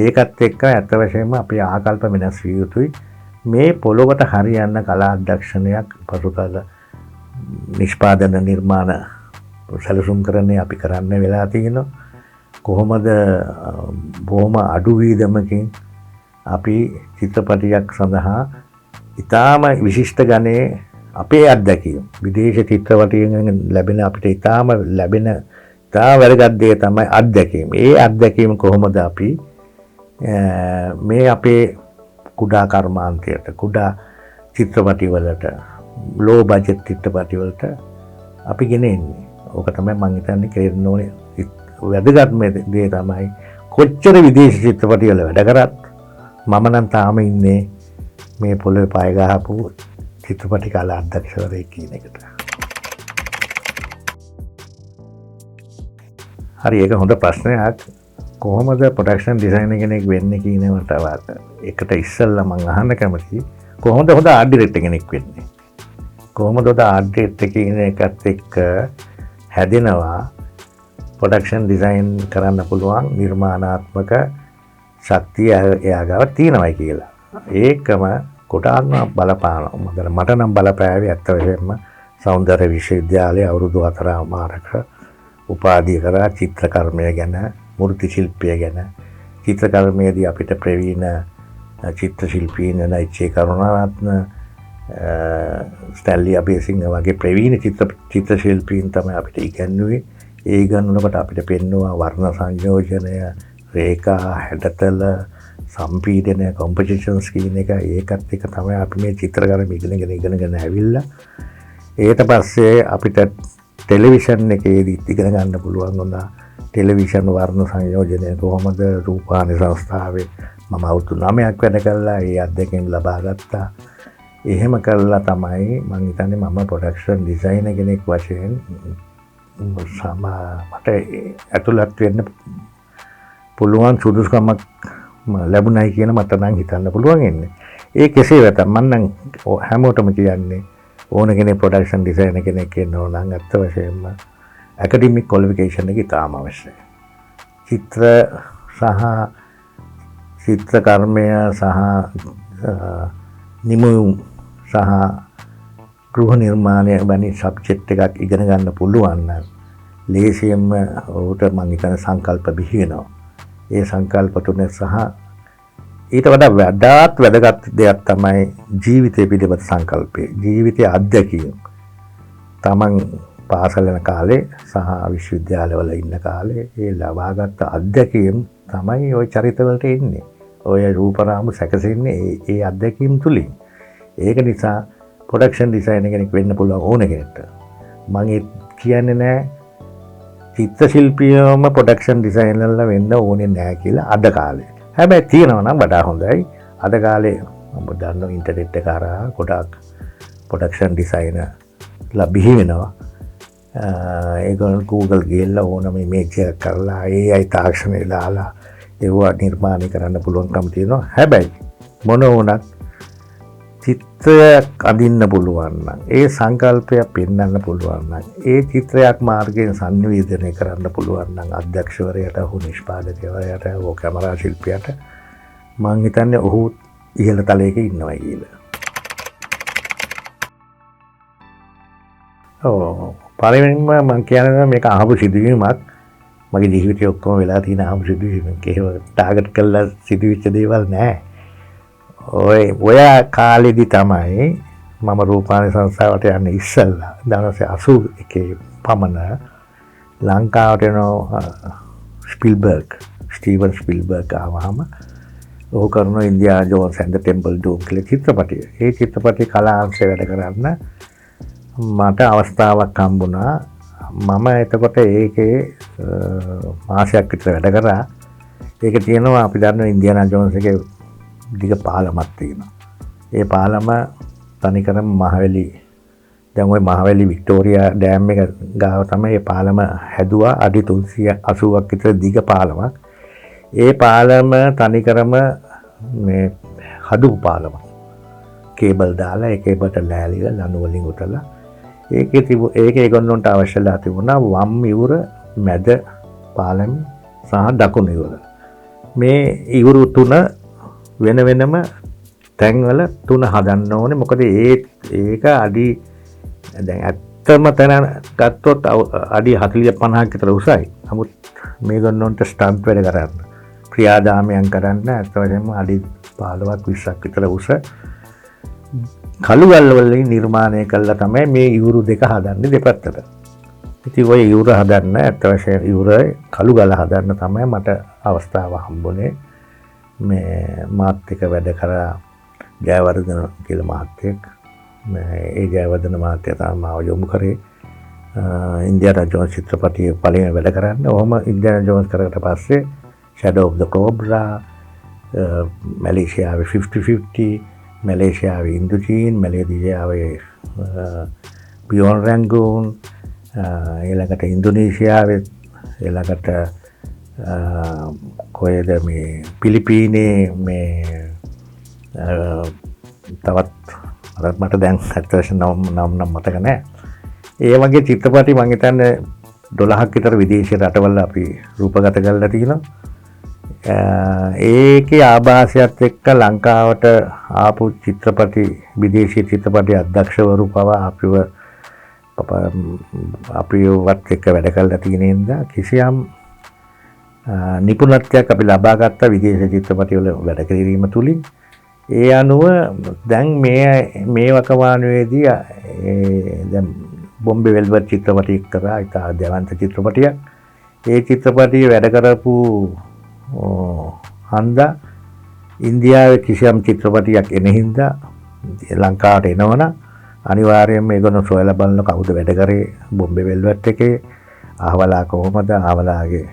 [SPEAKER 8] ඒකත් එක්ක ඇත්ත වශයෙන්ම අපේ ආකල්ප වෙනස් විය යුතුයි. මේ පොළොවට හරියන්න කලා අධ්‍යක්ෂණයක් පසුතල නිෂ්පාදන නිර්මාණ සැලසුම් කරන්නේ අපි කරන්න වෙලා තියෙනවා. කොහොමද බොහොම අඩු වීදමකින් අපි චිත්‍රපටියක් සඳහා ඉතාම විශිෂ්ට ගණයේ අපේ අත්දැකීම් විදේශ චිත්‍රපටියෙන් ලැබෙන අපිට ඉතාම වැදගත් දේ තමයි අත්දැකීම්. ඒ අත්දැකීම් කොහොමද අපි මේ අපේ කුඩා කර්මාන්තයට, කුඩා චිත්‍රපටිවලට, ලෝ බජට් චිත්‍රපටිවලට අපි ගෙන එන්නේ. ඕක තමයි මම හිතන්නේ කෙරෙන්න ඕනේ වැදගත්ම දේ තමයි කොච්චර විදේශ චිත්‍රපටිවල වැඩ කරත් මම නම් තාම ඉන්නේ මේ පොළොවේ පය ගහපු චිත්‍රපටි කලා අධ්‍යක්ෂකවරයෙක් කියන එකට. හරි, ඒක හොඳ ප්‍රශ්නයක්. කොහොමද ප්‍රොඩක්ෂන් ඩිසයිනර් කෙනෙක් වෙන්නේ කියනවට එකට ඉස්සෙල්ලා මම අහන්න කැමතියි කොහොමද හොඳ ආර්ට් ඩිරෙක්ටර් කෙනෙක් වෙන්නේ? කොහොමද හොඳ ආර්ට් ඩිරෙක්ටර් කියන එකත් එක්ක හැදෙනවා ප්‍රොඩක්ෂන් ඩිසයින් කරන්න පුළුවන් නිර්මාණාත්මක ශක්තිය එයා ගාව තියෙනවයි කියලා. ඒකම කොටාත්ම බලපානවා. මට නම් බලපෑවේ ඇත්ත වශයෙන්ම සෞන්දර්ය විශ්වවිද්‍යාලයේ අවුරුදු 4 මාරක උපාධිය කරා චිත්‍රකර්මය ගැන, මූර්ති ශිල්පය ගැන. චිත්‍රකර්මයේදී අපිට ප්‍රවීණ චිත්‍ර ශිල්පීන් නයිචේ කරුණාරත්න, ස්ටැන්ලි අබේසිංහ වගේ ප්‍රවීණ චිත්‍ර ශිල්පීන් තමයි අපිට ඉගැන්වුවේ. ඒ ඉගන්වනකොට අපිට පෙන්වුවා වර්ණ සංයෝජනය, රේඛා, හැඩතල, සම්පීඩනය, කොම්පොසිෂන්ස් කියන එක. ඒකත් එක තමයි අපි මේ චිත්‍රකර්ම ඉගෙනගෙන ඇවිල්ලා ඊට පස්සේ අපිට ටෙලිවිෂන් එකේදී ඉගෙන ගන්න පුළුවන් වුණා. ටෙලිවිෂන් වර්ණ සංයෝජනය කොහොමද රූපවාහිනී සංස්ථාවේ මම අවුරුදු 9ක් වැඩ කළා. ඒ අත්දැකීම් ලබා ගත්තා. එහෙම කළා තමයි මම හිතන්නේ මම ප්‍රොඩක්ෂන් ඩිසයිනර් කෙනෙක් වශයෙන් මට ඇතුළත් වෙන්න පුළුවන් සුදුසුකමක් ලැබුණයි කියන මට නම් හිතන්න පුළුවන් ඉන්නේ. ඒ කෙසේ වෙතත් මම නම් හැමෝටම කියන්නේ ඕන කෙනෙක් ප්‍රොඩක්ෂන් ඩිසයිනර් කෙනෙක් වෙන්න ඕන නම් අත්ත වශයෙන්ම ඇකඩමික් ක්වොලිෆිකේෂන් එක ඉතාම අවශ්‍යයි. චිත්‍ර කර්මය සහ නිමවුම් සහ ගෘහ නිර්මාණය වැනි සබ්ජෙක්ට් එකක් ඉගෙන ගන්න පුළුවන් නම් ලේසියෙන්ම ඔහුට මම හිතන සංකල්ප බිහි වෙනවා. ඒ සංකල්ප තුන සහ ඊට වඩා වැදගත් දෙයක් තමයි ජීවිතය පිළිබඳ සංකල්පය. ජීවිතයේ අත්දැකීම්. තමන් පාසල යන කාලේ සහ විශ්වවිද්‍යාලවල ඉන්න කාලේ ඒ ලබාගත් අත්දැකීම් තමයි ওই චරිතවලට එන්නේ. ඔය රූපරාමු සැකසෙන්නේ ඒ අත්දැකීම් තුලින්. ඒක නිසා ප්‍රොඩක්ෂන් ඩිසයිනර් කෙනෙක් වෙන්න පුළුවන් ඕන කෙනෙක්ට. මම කියන්නේ නෑ චිත්‍ර ශිල්පියවම ප්‍රොඩක්ෂන් ඩිසයිනර්ලා වෙන්න ඕනේ නෑ කියලා අද කාලේ. හැබැයි තියෙනවා නම් වඩා හොඳයි. අද කාලේ මම දන්නවා ඉන්ටර්නෙට් එක හරහා ගොඩක් ප්‍රොඩක්ෂන් ඩිසයිනර්ලා බිහි වෙනවා. ඒගොල්ලෝ Google ගිහලා ඕනම ඉමේජ් එකක් කරලා AI තාක්ෂණය දාලා ඒවා නිර්මාණය කරන්න පුළුවන්කම තියෙනවා. හැබැයි මොන වුණත් චිත්‍රයක් අඳින්න පුළුවන් නම්, ඒ සංකල්පය පෙන්වන්න පුළුවන් නම්, ඒ චිත්‍රයක් මාර්ගයෙන් සංනිවේදනය කරන්න පුළුවන් නම් අධ්‍යක්ෂවරයාට හෝ නිෂ්පාදකවරයාට හෝ කැමරා ශිල්පියාට මම හිතන්නේ ඔහු ඉහළ තලයක ඉන්නවා කියලා. පළවෙනිම මම කියන්නේ මේක අහපු සිදුවීමක්. මගේ ජීවිතේ ඔක්කොම වෙලා තියෙන අහපු සිදුවීමක්. ඒක ටාගට් කරලා සිදුවිච්ච දේවල් නෑ. ඔය කාලෙදි තමයි මම රූපවාහිනී සංස්ථාවට යන්නේ ඉස්සෙල්ලා 1981 පමණ ලංකාවට එන ස්පීල්බර්ග්, ස්ටීවන් ස්පීල්බර්ග් ආවම ඔහු කරන ඉන්දියානා ජෝන්ස් ඇන්ඩ් ද ටෙම්පල් ඩූම් කියලා චිත්‍රපටිය. ඒ චිත්‍රපටි කලාංශය වැඩ කරන්න මට අවස්ථාවක් හම්බුණා. මම එතකොට ඒකේ මාසයක් විතර වැඩ කරා. ඒක තියෙනවා අපි දන්නවා ඉන්දියානා ජෝන්ස් එකේ දිග පාලමක් තියෙනවා. ඒ පාලම තනිකරම මහවැලි දැන් ওই මහවැලි වික්ටෝරියා ඩෑම් එක ගාව තමයි මේ පාලම හැදුවා. අඩි 380ක් විතර දිග පාලමක්. ඒ පාලම තනිකරම මේ හදපු පාලමක්. කේබල් දාලා ඒ කේබල්ට ලෑලිලා ලණු වලින් උතලා ඒකේ ඒගොල්ලන්ට අවශ්‍යලා තිබුණා වම් ඉවුර මැද පාලම සහ දකුණු ඉවුර. මේ ඉවුරු තුන වෙන වෙනම තැන්වල තුන හදන්න ඕනේ. මොකද ඒක අඩි දැන් ඇත්තම තැන ගත්තොත් අඩි 40-50ක් විතර උසයි. නමුත් මේගොල්ලන්ට ස්ටන්ට් වැඩ කරන්න ක්‍රියාදාමයන් කරන්න ඇත්ත වශයෙන්ම අඩි 15ක් 20ක් විතර උස කළු ගල් වලින් නිර්මාණය කළා තමයි මේ ඉවුරු දෙක හදන්නේ දෙපැත්තට. ඉතින් ওই ඉවුර හදන්න ඇත්ත වශයෙන්ම ඉවුර කළු ගල හදන්න තමයි මට අවස්ථාව හම්බුනේ. මේ මාත් එක්ක වැඩ කරා ජයවර්ධන කියලා මහත්තයෙක්. ඒ ජයවර්ධන මහත්තයා තමයි මාව යොමු කරේ ඉන්දියානා ජෝන්ස් චිත්‍රපටියේ පළවෙනි වැඩ කරන්න. ඔහොම ඉන්දියානා ජෝන්ස් කරකට පස්සේ Shadow of the Cobra, මැලේසියාවේ 50-50, මැලේසියාවේ ඉන්දුචීන්, මැලේසියාවේ Beyond Rangoon, ඊළඟට ඉන්දුනීසියාවේ, ඊළඟට කොහෙද මේ පිලිපීනේ මේ තවත් මට දැන් ඇත්තටම නම් මතක නැහැ. ඒ වගේ චිත්‍රපටි මම හිතන්නේ 12ක් විතර විදේශීය රටවල අපි රූපගත කරලා තිනවා. ඒකේ ආభాසයත් එක්ක ලංකාවට ආපු චිත්‍රපටි විදේශීය චිත්‍රපටි අධ්‍යක්ෂවරු පවා අපිවත් එක්ක වැඩ කරලා තියෙන නිසා කිසියම් නිපුණත්වයක් අපි ලබා ගත්ත විදේශීය චිත්‍රපටි වල වැඩ කිරීම තුලින්. ඒ අනුව දැන් මේ වකවානුවේදී දැන් බොම්බේ වෙල්වට් චිත්‍රපටි කරා ඉතා දැවන්ත චිත්‍රපටියක්. ඒ චිත්‍රපටියේ වැඩ කරපු හන්දා ඉන්දියාවේ කිසියම් චිත්‍රපටියක් එන හින්දා ලංකාවට එනවනම් අනිවාර්යයෙන්ම ඒගොල්ලෝ සොයලා බලන කවුද වැඩ කරේ බොම්බේ වෙල්වට් එකේ අහවලා කොහොමද අහවලාගේ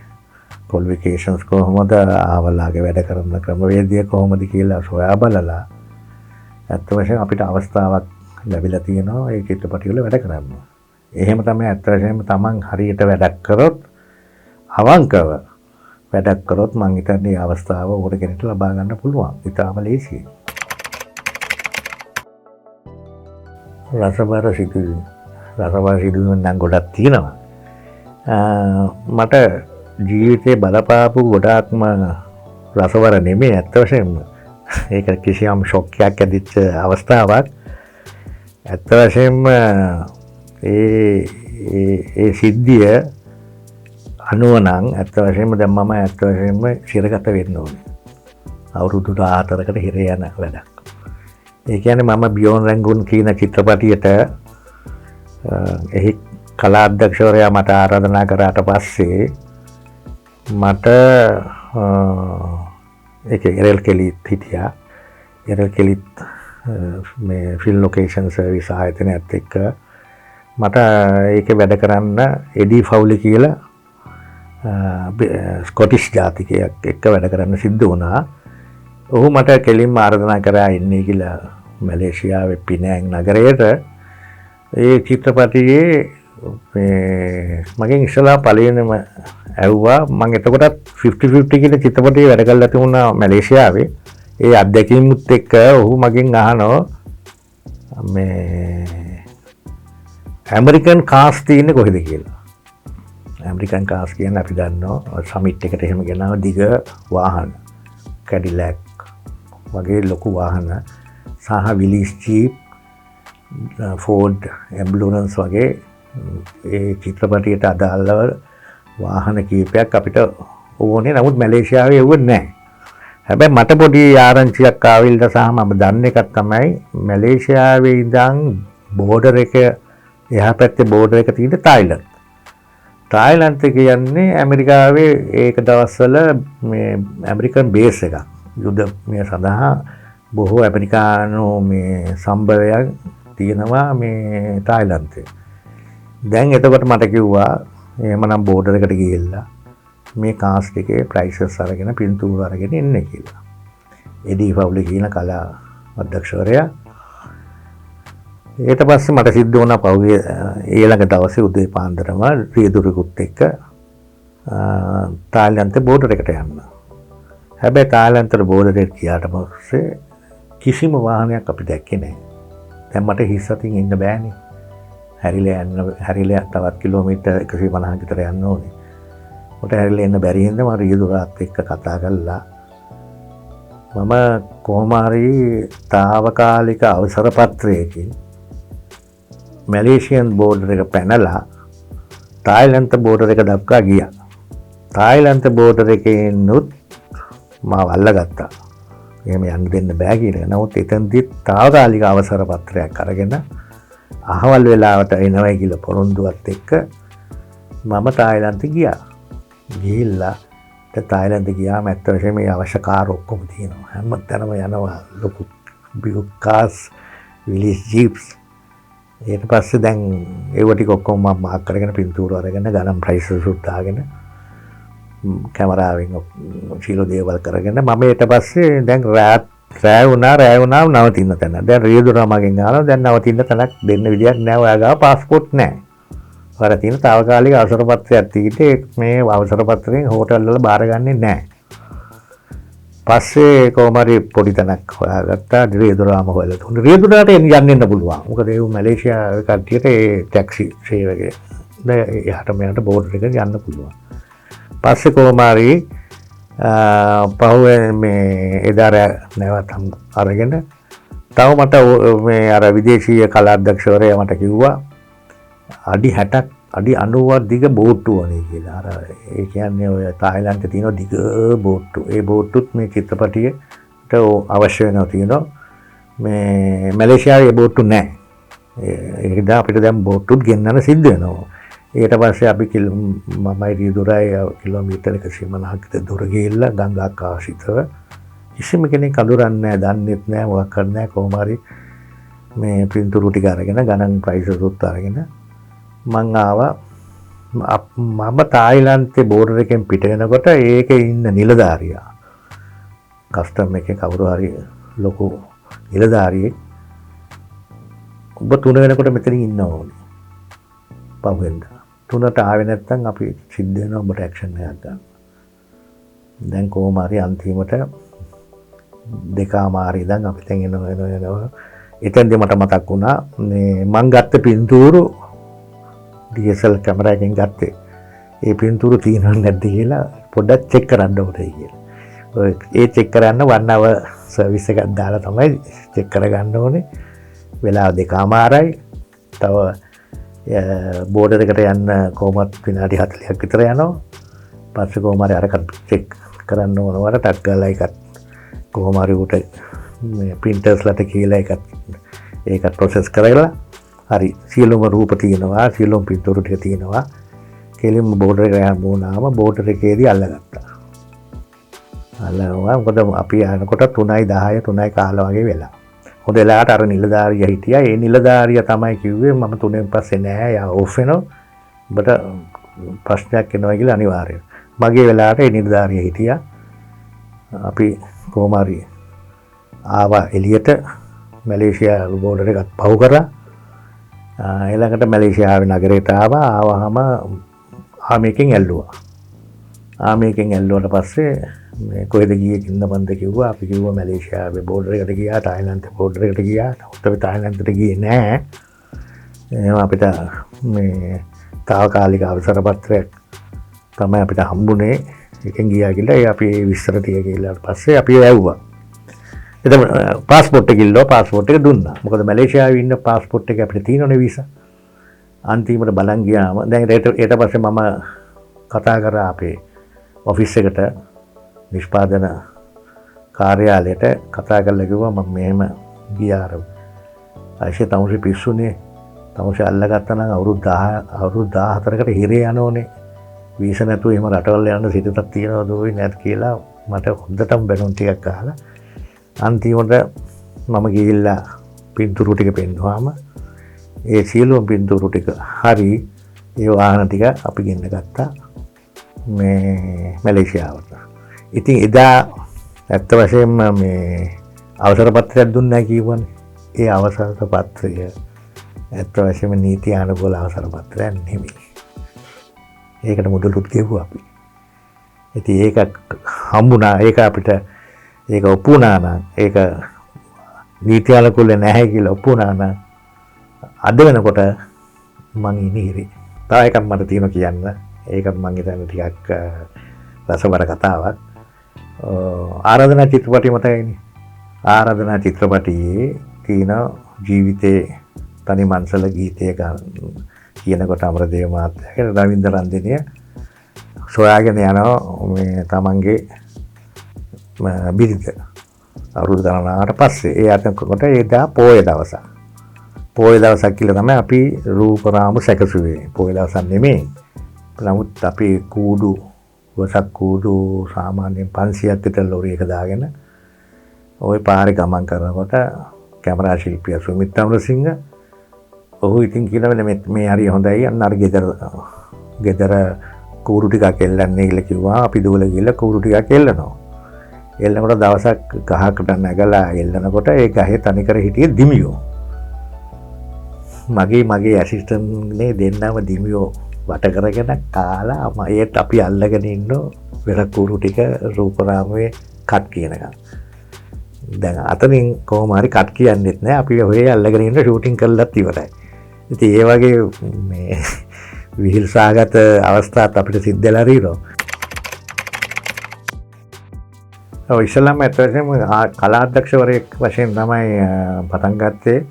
[SPEAKER 8] qualifications කොහොමද ආවලාගේ වැඩ කරන ක්‍රමවේදය කොහොමද කියලා සොයා බලලා ඇත්ත වශයෙන්ම අපිට අවස්ථාවක් ලැබිලා තියෙනවා ඒ චිත්‍රපටි වල වැඩ කරන්න. එහෙම තමයි ඇත්ත වශයෙන්ම Taman හරියට වැඩක් කරොත් අවංකව වැඩක් කරොත් මම හිතන්නේ අවස්ථාව ඕන කෙනෙකුට ලබා ගන්න පුළුවන්. ඉතාලම ලේසියි. රසබර සිදුවීම් නම් ගොඩක් තියෙනවා. මට ජීවිතේ බලපාපු ගොඩාක්ම රසවර නෙමෙයි ඇත්ත වශයෙන්ම. ඒක කිසියම් ෂොක් එකක් ඇදිච්ච අවස්ථාවක්. ඇත්ත වශයෙන්ම ඒ සිද්ධිය අනුව නම් ඇත්ත වශයෙන්ම දැන් මම ඇත්ත වශයෙන්ම සිරගත වෙන්න ඕනේ. අවුරුදු 14කට හිර යන වැඩක්. ඒ කියන්නේ මම Beyond Rangoon කියන චිත්‍රපටියට එහි කලා අධ්‍යක්ෂවරයා මට ආරාධනා කරාට පස්සේ මට ඒක එරල් කෙලිත් හිටියා. එරල් කෙලිත් මේ ෆිල්ම් ලොකේෂන් සර්විස් ආයතනයත් එක්ක මට ඒකේ වැඩ කරන්න එඩි ෆවුලි කියලා ස්කොටිෂ් ජාතිකයෙක් එක්ක වැඩ කරන්න සිද්ධ වුණා. ඔහු මට කෙලින්ම ආරාධනා කරා ඉන්නේ කියලා මැලේසියාවේ පිනෑන් නගරයට. ඒ චිත්‍රපටියේ මගෙන් ඉස්සලා පළවෙනිම ඇහුවා. මම එතකොටත් 50-50 කියන චිත්‍රපටියේ වැඩ කරලා තිබුණා මැලේසියාවේ. ඒ අත්දැකීමුත් එක්ක ඔහු මගෙන් අහනවා මේ ඇමරිකන් කාස් තියෙන්නේ කොහෙද කියලා. ඇමරිකන් කාස් කියන්නේ අපි දන්නවා සමිට් එකට එහෙම ගෙනාව දිග වාහන. කැඩිලැක් වගේ ලොකු වාහන සහ විලිස් ජීප් ෆෝඩ් ඇම්බුලන්ස් වගේ ඒ චිත්‍රපටියට අදාළව වාහන කීපයක් අපිට ඕනේ. නමුත් මැලේසියාවේ ඒව නැහැ. හැබැයි මට පොඩි ආරංචියක් ආවිල්ද සහ මම දන්න එකක් තමයි මැලේසියාවේ ඉඳන් බෝඩර් එක එහා පැත්තේ බෝඩර් එක තියෙන තායිලන්ත. තායිලන්ත කියන්නේ ඇමරිකාවේ ඒක දවස්වල මේ ඇමරිකන් බේස් එකක්. යුද්ධය සඳහා බොහෝ ඇමරිකානු මේ සම්භවයක් තියෙනවා මේ තායිලන්තේ. දැන් එතකොට මට කිව්වා එහෙමනම් බෝඩර් එකට ගිහිල්ලා මේ කාස්ට් එකේ ප්‍රයිසස් අරගෙන පින්තූර අරගෙන එන්න කියලා. එඩී ෆවුලි කියන කලා අධ්‍යක්ෂකවරයා. ඊට පස්සේ මට සිද්ධ වුණා පහුගිය ඊළඟ දවසේ උදේ පාන්දරම රියදුරෙකුත් එක්ක තායිලන්තේ බෝඩර් එකට යන්න. හැබැයි තායිලන්තේ බෝඩර් එකට ගියාට පස්සේ කිසිම වාහනයක් අපි දැක්කේ නැහැ. දැන් මට හිස් අතින් ඉන්න බෑනේ. හැරිලා තවත් කිලෝමීටර් 150 විතර යන්න ඕනේ. මට හැරිලා එන්න බැරි හින්දා මම රියදුරාත් එක්ක කතා කළා. මම කොහොම හරි తాවකාලික අවසර පත්‍රයකින් මැලේසියන් බෝඩර් එක පැනලා තායිලන්ත බෝඩර් එක දක්වා ගියා. තායිලන්ත බෝඩර් එකේ නුත් මාව අල්ලගත්තා. එහෙම යන්න දෙන්න බෑ කියලා. නමුත් එතනදී తాවකාලික අවසර පත්‍රයක් අරගෙන අහවල් වෙලාවට එනවයි කියලා පොරොන්දුවත් එක්ක මම තායිලන්ත ගියා. ගිහිල්ලා තායිලන්ත ගියාම ඇත්ත වශයෙන්ම මේ අවශ්‍ය කාර් ඔක්කොම තියෙනවා. හැමතැනම යනවා ලොකු බිග් කාර්ස්, විලිස් ජීප්ස්. ඊට පස්සේ දැන් ඒව ටික ඔක්කොම මම මාක් කරගෙන පින්තූර අරගෙන ගණන් ප්‍රයිස් සුත් දාගෙන කැමරාවෙන් ශීලෝ දේවල් කරගෙන මම ඊට පස්සේ දැන් රෑ වුණා නවතින්න තැන. දැන් රියදුරා මගෙන් අහනවා දැන් නවතින්න තැනක් දෙන්න විදියක් නැහැ. ඔයා ගාව પાස්පෝර්ට් නැහැ. ඔයාලා තියෙන తాවකාලික අවසර පත්‍රයක් තියෙන්නේ මේ අවසර පත්‍රයෙන් හෝටල් වල බාරගන්නේ නැහැ. පස්සේ කොහොම හරි පොඩි තැනක් හොයාගත්තා. රියදුරාම හොයලා දුන්නා. රියදුරාට යන්න පුළුවන්. මොකද ඒ මැලේසියා කට්ටියට ඒ ටැක්සි සේවකේ එහාට මෙහාට බෝඩර් එකට යන්න පුළුවන්. පස්සේ කොහොම හරි පහුවෙන් මේ එදා නැවත අරගෙන තව මට මේ අර විදේශීය කලා අධ්‍යක්ෂකවරයා මට කිව්වා අඩි 60ක් අඩි 90ක් දිග බෝට්ටු වනේ කියලා. අර ඒ කියන්නේ ඔය තායිලන්තේ තියෙන දිග බෝට්ටු. ඒ බෝට්ටුත් මේ චිත්‍රපටියට අවශ්‍ය වෙනවා තියෙනවා. මේ මැලේසියාවේ බෝට්ටු නැහැ. ඒකද අපිට දැන් බෝට්ටුත් ගෙන්නන්න සිද්ධ වෙනවා. ඊට පස්සේ අපි මමයි රියදුරයි කිලෝමීටර් 150ක් විතර දුර ගිහිල්ලා ගංගාක් ආශ්‍රිතව කිසිම කෙනෙක් අඳුරන්නේ නැහැ, දන්නේත් නැහැ, මොකක් කරන්නේ නැහැ. කොහොම හරි මේ පින්තූරු ටික අරගෙන ගණන් ප්‍රයිස් උත් අරගෙන මං ආවා. මම තායිලන්තේ බෝඩර් එකෙන් පිට වෙනකොට ඒකේ ඉන්න නිලධාරියා කස්ටම් එකේ කවුරු හරි ලොකු නිලධාරියෙක් ඔබ 3 වෙනකොට මෙතනින් ඉන්න ඕනේ. පහුවෙන්ද 3ට ආවේ නැත්නම් අපි සිද්ධ වෙනවා ඔබට ඇක්ෂන් එකක් ගන්න. දැන් කොහොම හරි අන්තිමට 2:00 ඉඳන් අපි දැන් එනවා. එතෙන්දී මට මතක් වුණා මේ මං ගත්ත පින්තූරු DSL කැමරාවකින් ගත්තේ. ඒ පින්තූරු තියෙනවද නැද්ද කියලා පොඩ්ඩක් චෙක් කරන්න ඕනේ කියලා. ඒ චෙක් කරන්න 1 hour සර්විස් එකක් දාලා තමයි චෙක් කරගන්න ඕනේ. වෙලාව 2:00යි. තව බෝඩර් එකට යන්න කොහොමත් විනාඩි 40ක් විතර යනවා. පස්සේ කොහොම හරි අරකට චෙක් කරන්න ඕනවට ටක් ගාලා එකත් කොහොම හරි උට මේ ප්‍රින්ටර්ස්ලට කියලා ඒකත් ප්‍රොසෙස් කරලා හරි සියලුම රූප තියෙනවා, සියලුම පින්තූරු ටික තියෙනවා. කෙලින්ම බෝඩර් එකට යන්න ඕනාම බෝඩර් එකේදී අල්ලගත්තා. අල්ලනවා. මොකද අපි යනකොට 3:10 3:15 වගේ වෙලා. හොඳ වෙලාවට අර නිලධාරියා හිටියා. ඒ නිලධාරියා තමයි කිව්වේ මම 3න් පස්සේ නෑ යා ඔෆ් වෙනවා. ඔබට ප්‍රශ්නයක් එනවා කියලා අනිවාර්යයෙන්. මගේ වෙලාවට ඒ නිලධාරියා හිටියා. අපි කොහොම හරි ආවා එළියට මැලේසියා බෝඩර් එකත් පහු කරා. ඊළඟට මැලේසියාවේ නගරයට ආවහම ආමේකෙන් ඇල්ලුවා. ආමේකෙන් ඇල්ලුවට පස්සේ මේ කොහෙද ගියේ කින්නමන්ද කිව්වා. අපි කිව්වා මැලේසියාවේ බෝඩර් එකට ගියා, තායිලන්තේ බෝඩර් එකට ගියා. නමුත් අපි තායිලන්තෙට ගියේ නෑ. එහෙනම් අපිට මේ තාවකාලික අවසර පත්‍රයක් තමයි අපිට හම්බුනේ. එකෙන් ගියා කියලා ඒ අපි විස්තර ටික කියලා පස්සේ අපි ඇව්වා. එතන પાස්පෝර්ට් එක කිල්ලෝ පාස්පෝර්ට් එක දුන්නා. මොකද මැලේසියාවේ ඉන්න પાස්පෝර්ට් එක අපිට තියෙනවනේ වීසා. අන්තිමට බලන් ගියාම දැන් ඊට පස්සේ මම කතා කරා අපේ ඔෆිස් එකට නිෂ්පාදන කාර්යාලයට කතා කරලා කිව්වා මම මෙහෙම ගියා අර ආයෙත් තමුසේ පිස්සුනේ. තමුසේ අල්ලගත්තා නම් අවුරුදු 14කට හිරේ යනෝනේ. වීසා නැතුව එහෙම රටවල් යන්න සිතක් තියනවද ඔය නැත් කියලා මට හොඳටම බැනුම් ටිකක් අහලා අන්තිමට මම ගිහිල්ලා පින්තූරු ටික පෙන්නුවාම ඒ සියලුම පින්තූරු ටික හරි ඒ වාහන ටික අපි ගෙන්න ගත්තා මේ මැලේසියාවට. ඉතින් එදා ඇත්ත වශයෙන්ම මේ අවසර පත්‍රයක් දුන්නේ නැහැ කියවනේ. ඒ අවසර පත්‍රය ඇත්ත වශයෙන්ම නීති අනුකූල අවසර පත්‍රයක් නෙමෙයි. ඒකට මුදලුත් ගෙවුවා අපි. ඉතින් ඒක හම්බුණා. ඒක අපිට ඒක ඔප්පු වුණා නම් ඒක නීති අනුකූල නැහැ කියලා ඔප්පු වුණා නම් අද වෙනකොට මං ඉන්නේ හිරේ. තව එකක් මට තියෙනවා කියන්න. ඒකත් මං හිතන්නේ ටිකක් රසබර කතාවක්. ආරාධනා චිත්‍රපටය මතකයිනේ. ආරාධනා චිත්‍රපටයේ තියෙන ජීවිතේ තනි මන්සල ගීතය කියනකොට අමරදේව මහත්තයාගේ රවීන්ද්‍ර රන්දිනිය සොයාගෙන යනවා මේ තමන්ගේ බිරිඳ අවුරුදු ගණනාවට පස්සේ ඒ අතකොට එදා පොය දවසක්. පොය දවසක් කියලා තමයි අපි රූපරාම සැකසුවේ. පොය දවසක් නෙමෙයි. නමුත් අපි කූඩු වසක් කූඩු සාමාන්‍යයෙන් 500ක් විතර ලෝරි එක දාගෙන ওই පාරේ ගමන් කරනකොට කැමරා ශිල්පියා සුමිත් අමරසිංහ ඔහු ඉතින් කියනවා මේ හරිය හොඳයි අන්න අර ගෙදර කූරු ටිකක් එල්ලන්නේ කියලා කිව්වා. අපි දුවල ගිහලා කූරු ටිකක් එල්ලනවා. එල්ලනකොට දවසක් ගහකට නැගලා එල්ලනකොට ඒ ගහේ තනිකර හිටියේ දිමියෝ. මගේ ඇසිස්ටන්ට්නේ දෙන්නම දිමියෝ වට කරගෙන කාලා ඒත් අපි අල්ලගෙන ඉන්නෝ පෙර කූරු ටික රූපරාමයේ කට් කියනකම්. දැන් අතනින් කොහොම හරි කට් කියන්නෙත් නෑ. අපි ඔය අල්ලගෙන ඉන්න ෂූටින් කරලත් ඉවරයි. ඉතින් ඒ වගේ මේ විහිල්සාගත අවස්ථාත් අපිට සිද්ධ වෙලා තියෙනවා. ඔය ඉස්ලාම ඇත්තටම කලාධ්‍යක්ෂවරයෙක් වශයෙන් තමයි පටන් ගත්තේ.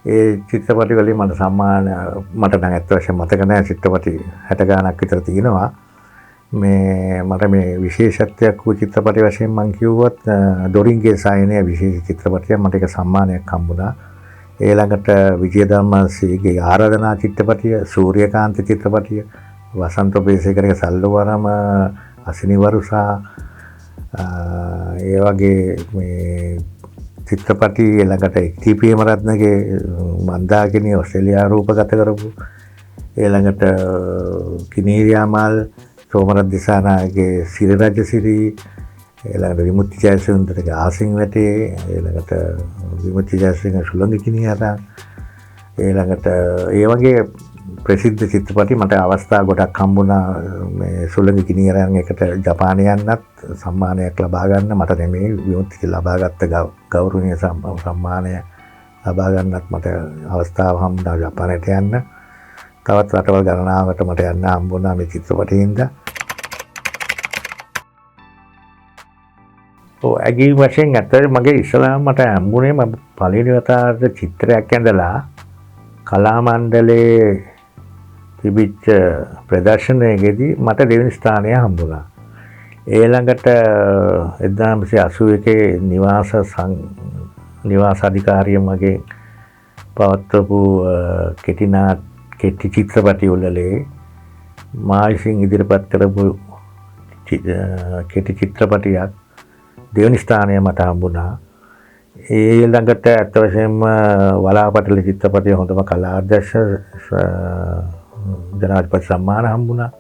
[SPEAKER 8] ඒ චිත්‍රපටි වලින් මට සම්මාන මට නම් ඇත්ත වශයෙන්ම මතක නැහැ. චිත්‍රපටි 60 ගාණක් විතර තියෙනවා. මේ මට මේ විශේෂත්වයක් වූ චිත්‍රපටි වශයෙන් මම කිව්වොත් දොරින්ගේ සායනය විශේෂ චිත්‍රපටියක් මට ඒක සම්මානයක් හම්බුණා. ඊළඟට විජයධර්මසිංහගේ ආරාධනා චිත්‍රපටිය, සූර්යකාන්ත චිත්‍රපටිය, වසන්ත බේසේකරගේ සල්ලුවරම, අසිනිවරුසා ඒ වගේ මේ චිත්‍රපටි ඊළඟට ටීපීඑම් රත්නගේ මන්දාකිණි ඔස්ට්‍රේලියා රූපගත කරපු ඊළඟට කිනීරියාමල් සෝමරත් දිසානාගේ සිරිරජසිරි ඊළඟට විමුක්ති ජයසුන්දරගේ ආසින් වැටේ ඊළඟට විමුක්ති ජයසුන්ගේ සුළඟ කිනියරා ඊළඟට ඒ වගේ ප්‍රසිද්ධ චිත්‍රපටි මට අවස්ථා ගොඩක් හම්බුණා මේ සුළඟ කිනියරන් එකට ජපානය යන්නත් සම්මානයක් ලබා ගන්න මට නෙමෙයි විමුක්ති ලබා ගත්ත ගෞරවනීය සම්මානය ලබා ගන්නත් මට අවස්ථාව හම්බුණා ජපානයට යන්න. තවත් රටවල් ගණනාවකට මට යන්න හම්බුණා මේ චිත්‍රපටයෙන්ද. ඇගේ වශයෙන් ඇත්තට මගේ ඉස්සලාම මට හම්බුනේ මම පළවෙනි වතාවට චිත්‍රයක් ඇඳලා කලා මණ්ඩලයේ තිබිච්ච ප්‍රදර්ශනයේදී මට දෙවෙනි ස්ථානය හම්බුණා. ඊළඟට 1981 නිවාස අධිකාරිය මගේ පවත්වපු කෙටි චිත්‍රපටි වලදී මා විසින් ඉදිරිපත් කරපු කෙටි චිත්‍රපටියක් දෙවෙනි ස්ථානය මට හම්බුණා. ඊළඟට අත් වශයෙන්ම වලාපටල චිත්‍රපටයේ හොඳම කලාධ්‍යක්ෂ ජනාධිපති සම්මාන හම්බුණා.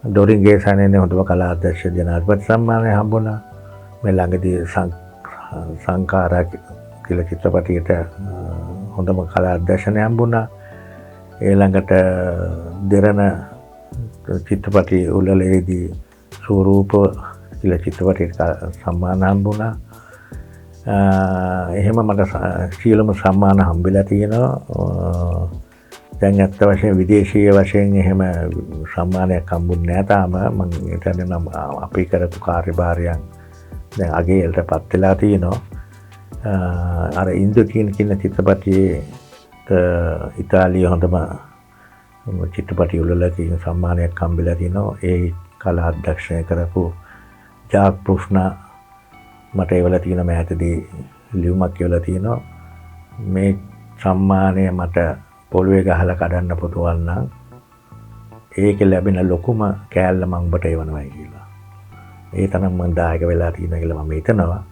[SPEAKER 8] ඩොරින්ගේ සානේනේ හොඳම කලාධ්‍යක්ෂ ජනාධිපති සම්මානය හම්බුණා. මේ ළඟදී සංකාරා කියලා චිත්‍රපටියට හොඳම කලාධ්‍යක්ෂණය හම්බුණා. ඊළඟට දෙරණ චිත්‍රපටි උළෙලේදී ස්වරූප කියලා චිත්‍රපටියට සම්මාන හම්බුණා. එහෙම මට සියලුම සම්මාන හම්බෙලා තියෙනවා. දැන් අත්ත වශයෙන් විදේශීය වශයෙන් එහෙම සම්මානයක් හම්බුන්නේ නැහැ තාම. මම හිතන්නේ නම් අපි කරපු කාර්යභාරයන් දැන් අගයටපත් වෙලා තියෙනවා. අර ඉන්දුකීන් කියන චිත්‍රපටියේ ඉතාලිය හොඳම චිත්‍රපටි උළෙලකින් සම්මානයක් හම්බෙලා තියෙනවා. ඒ කලා අධ්‍යක්ෂණය කරපු ජාක් ප්‍රුෂ්නා මට ඒවල තියෙන මෑතදී ලියුමක් කියවලා තියෙනවා. මේ සම්මානය මට පොළවේ ගහලා කඩන්න පුළුවන් නම් ඒකේ ලැබෙන ලොකුම කෑල්ල මම ඔබට එවනවායි කියලා. ඒ තරම් මම දායක වෙලා තියෙනවා කියලා මම හිතනවා.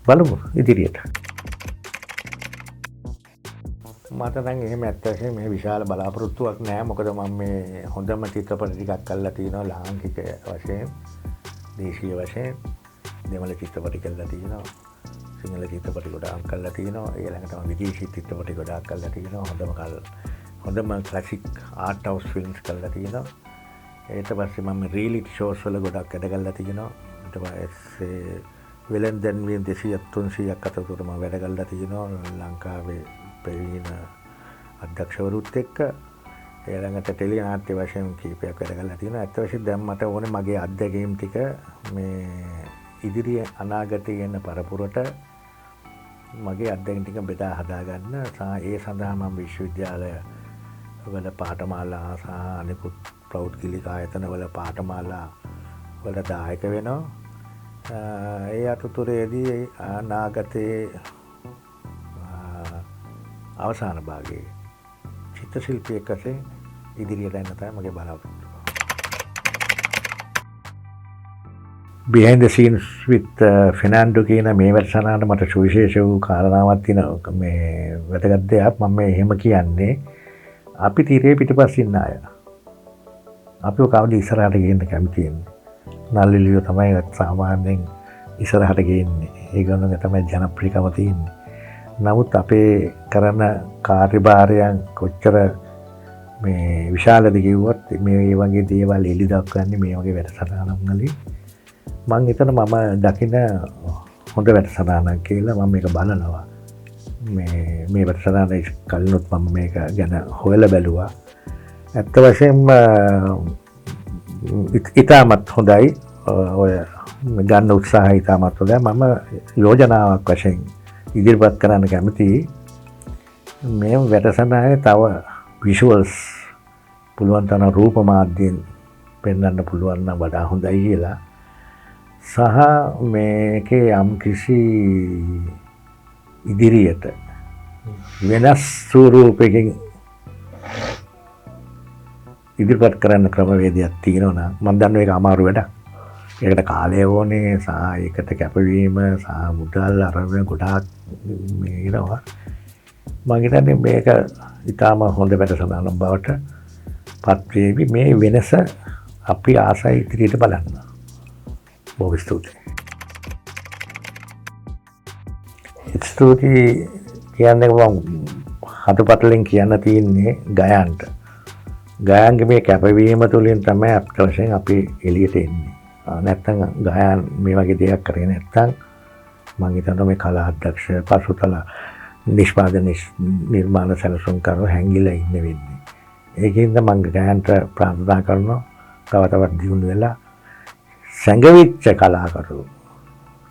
[SPEAKER 8] බලමු ඉදිරියට. මට නම් එහෙම ඇත්ත වශයෙන්ම මේ විශාල බලාපොරොත්තුවක් නැහැ. මොකද මම මේ හොඳම චිත්‍රපට ටිකක් කරලා තියෙනවා ලාංකික වශයෙන්, දේශීය වශයෙන්. දෙමළ චිත්‍රපට කරලා තියෙනවා. සිංහල චිත්‍රපට ගොඩාක් කරලා තියෙනවා. ඊළඟට මම විදේශී චිත්‍රපට ගොඩාක් කරලා තියෙනවා. හොඳම ක්ලාසික් ආර්ට් හවුස් ෆිල්ම්ස් කරලා තියෙනවා. ඊට පස්සේ මම රියැලිටි ෂෝස් වල ගොඩක් වැඩ කරලා තියෙනවා. ඊට පස්සේ වෙලෙන් දැන්වීම් 200-300ක් අතර මම වැඩ කරලා තියෙනවා ලංකාවේ ප්‍රවීණ අධ්‍යක්ෂවරුත් එක්ක. ඊළඟට ටෙලි නාට්‍ය වශයෙන් කීපයක් වැඩ කරලා තියෙනවා. ඇත්ත වශයෙන්ම දැන් මට ඕනේ මගේ අත්දැකීම් ටික මේ ඉදිරි අනාගතයේ යන පරපුරට මගේ අත්දැකීම් ටික බෙදා හදා ගන්න. ඒ සඳහා මම විශ්වවිද්‍යාලය වල පාඨමාලා සහ අනිකුත් පෞද්ගලික ආයතන වල පාඨමාලා වල දායක වෙනවා. ඒ අතුතුරේදී අනාගතයේ අවසාන භාගයේ චිත්‍ර ශිල්පියෙක් වශයෙන් ඉදිරියට යන්න තමයි මගේ බලාපොරොත්තුව. Behind the scenes with Fernando කියන මේ වැඩසටහනට මට සුවිශේෂ වූ කාරණාවක් තියෙනවා. මේ වැදගත් දෙයක් මම එහෙම කියන්නේ අපි තිරේ පිටපස්සේ ඉන්න අය. අපිව කවුද ඉස්සරහට ගේන්න කැමති වෙන්නේ? නල්ලිලියෝ තමයි සාමාන්‍යයෙන් ඉස්සරහට ගේන්නේ. ඒගොල්ලෝ තමයි ජනප්‍රියකම තියෙන්නේ. නමුත් අපේ කරන කාර්යභාරයන් කොච්චර මේ විශාලද කිව්වොත් මේ වගේ දේවල් එලි දක්වන්නේ මේ වගේ වැඩසටහනක් වලින්. මම හිතන මම දකින හොඳ වැඩසටහනක් කියලා මම මේක බලනවා. මේ වැඩසටහන කලිනුත් මම මේක ගැන හොයලා බැලුවා. ඇත්ත වශයෙන්ම ඉතාමත් හොඳයි. ඔය ගන්න උත්සාහය ඉතාමත් හොඳයි. මම යෝජනාවක් වශයෙන් ඉදිරිපත් කරන්න කැමතියි. මේ වැඩසටහනේ තව විෂුවල්ස් පුළුවන් තරම් රූප මාධ්‍යයෙන් පෙන්වන්න පුළුවන් නම් වඩා හොඳයි කියලා. සහ මේකේ යම් කිසි ඉදිරියට වෙනස් ස්වරූපයකින් ඉදිරිපත් කරන්න ක්‍රමවේදයක් තියෙනවා නම් මම දන්නවා ඒක අමාරු වැඩක්. ඒකට කාලය ඕනේ සහ ඒකට කැපවීම සහ මුදල් අරගෙන ගොඩාක් මේනවා. මම හිතන්නේ මේක ඉතාම හොඳ වැඩසටහනක් බවට පත් වේවි. මේ වෙනස අපි ආසයි ඉදිරියට බලන්න. බොහොම ස්තුතියි. ස්තුතියි කියන්නේ මම හදපතලෙන් කියන්න තියෙන්නේ ගයන්ට. ගයන්ගේ මේ කැපවීම තුළින් තමයි අපිට වශයෙන් අපි එළියට එන්නේ. නැත්තම් ගයන් මේ වගේ දෙයක් කරේ නැත්තම් මම හිතනවා මේ කලා අධ්‍යක්ෂ පසුතල නිෂ්පාදන නිර්මාණ සැලසුම් කරන හැංගිලා ඉන්න වෙන්නේ. ඒකින්ද මම ගයන්ට ප්‍රාර්ථනා කරනවා තව තවත් දියුණු වෙලා සංගවිච්ච කලාකරු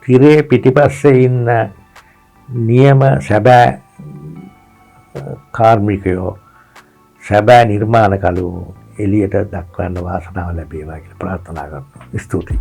[SPEAKER 8] තිරේ පිටිපස්සේ ඉන්න නියම සැබෑ කාර්මිකයෝ සැබෑ නිර්මාණකරුවෝ එළියට දක්වන්න වාසනාව ලැබේවා කියලා ප්‍රාර්ථනා කරනවා. ස්තුතියි.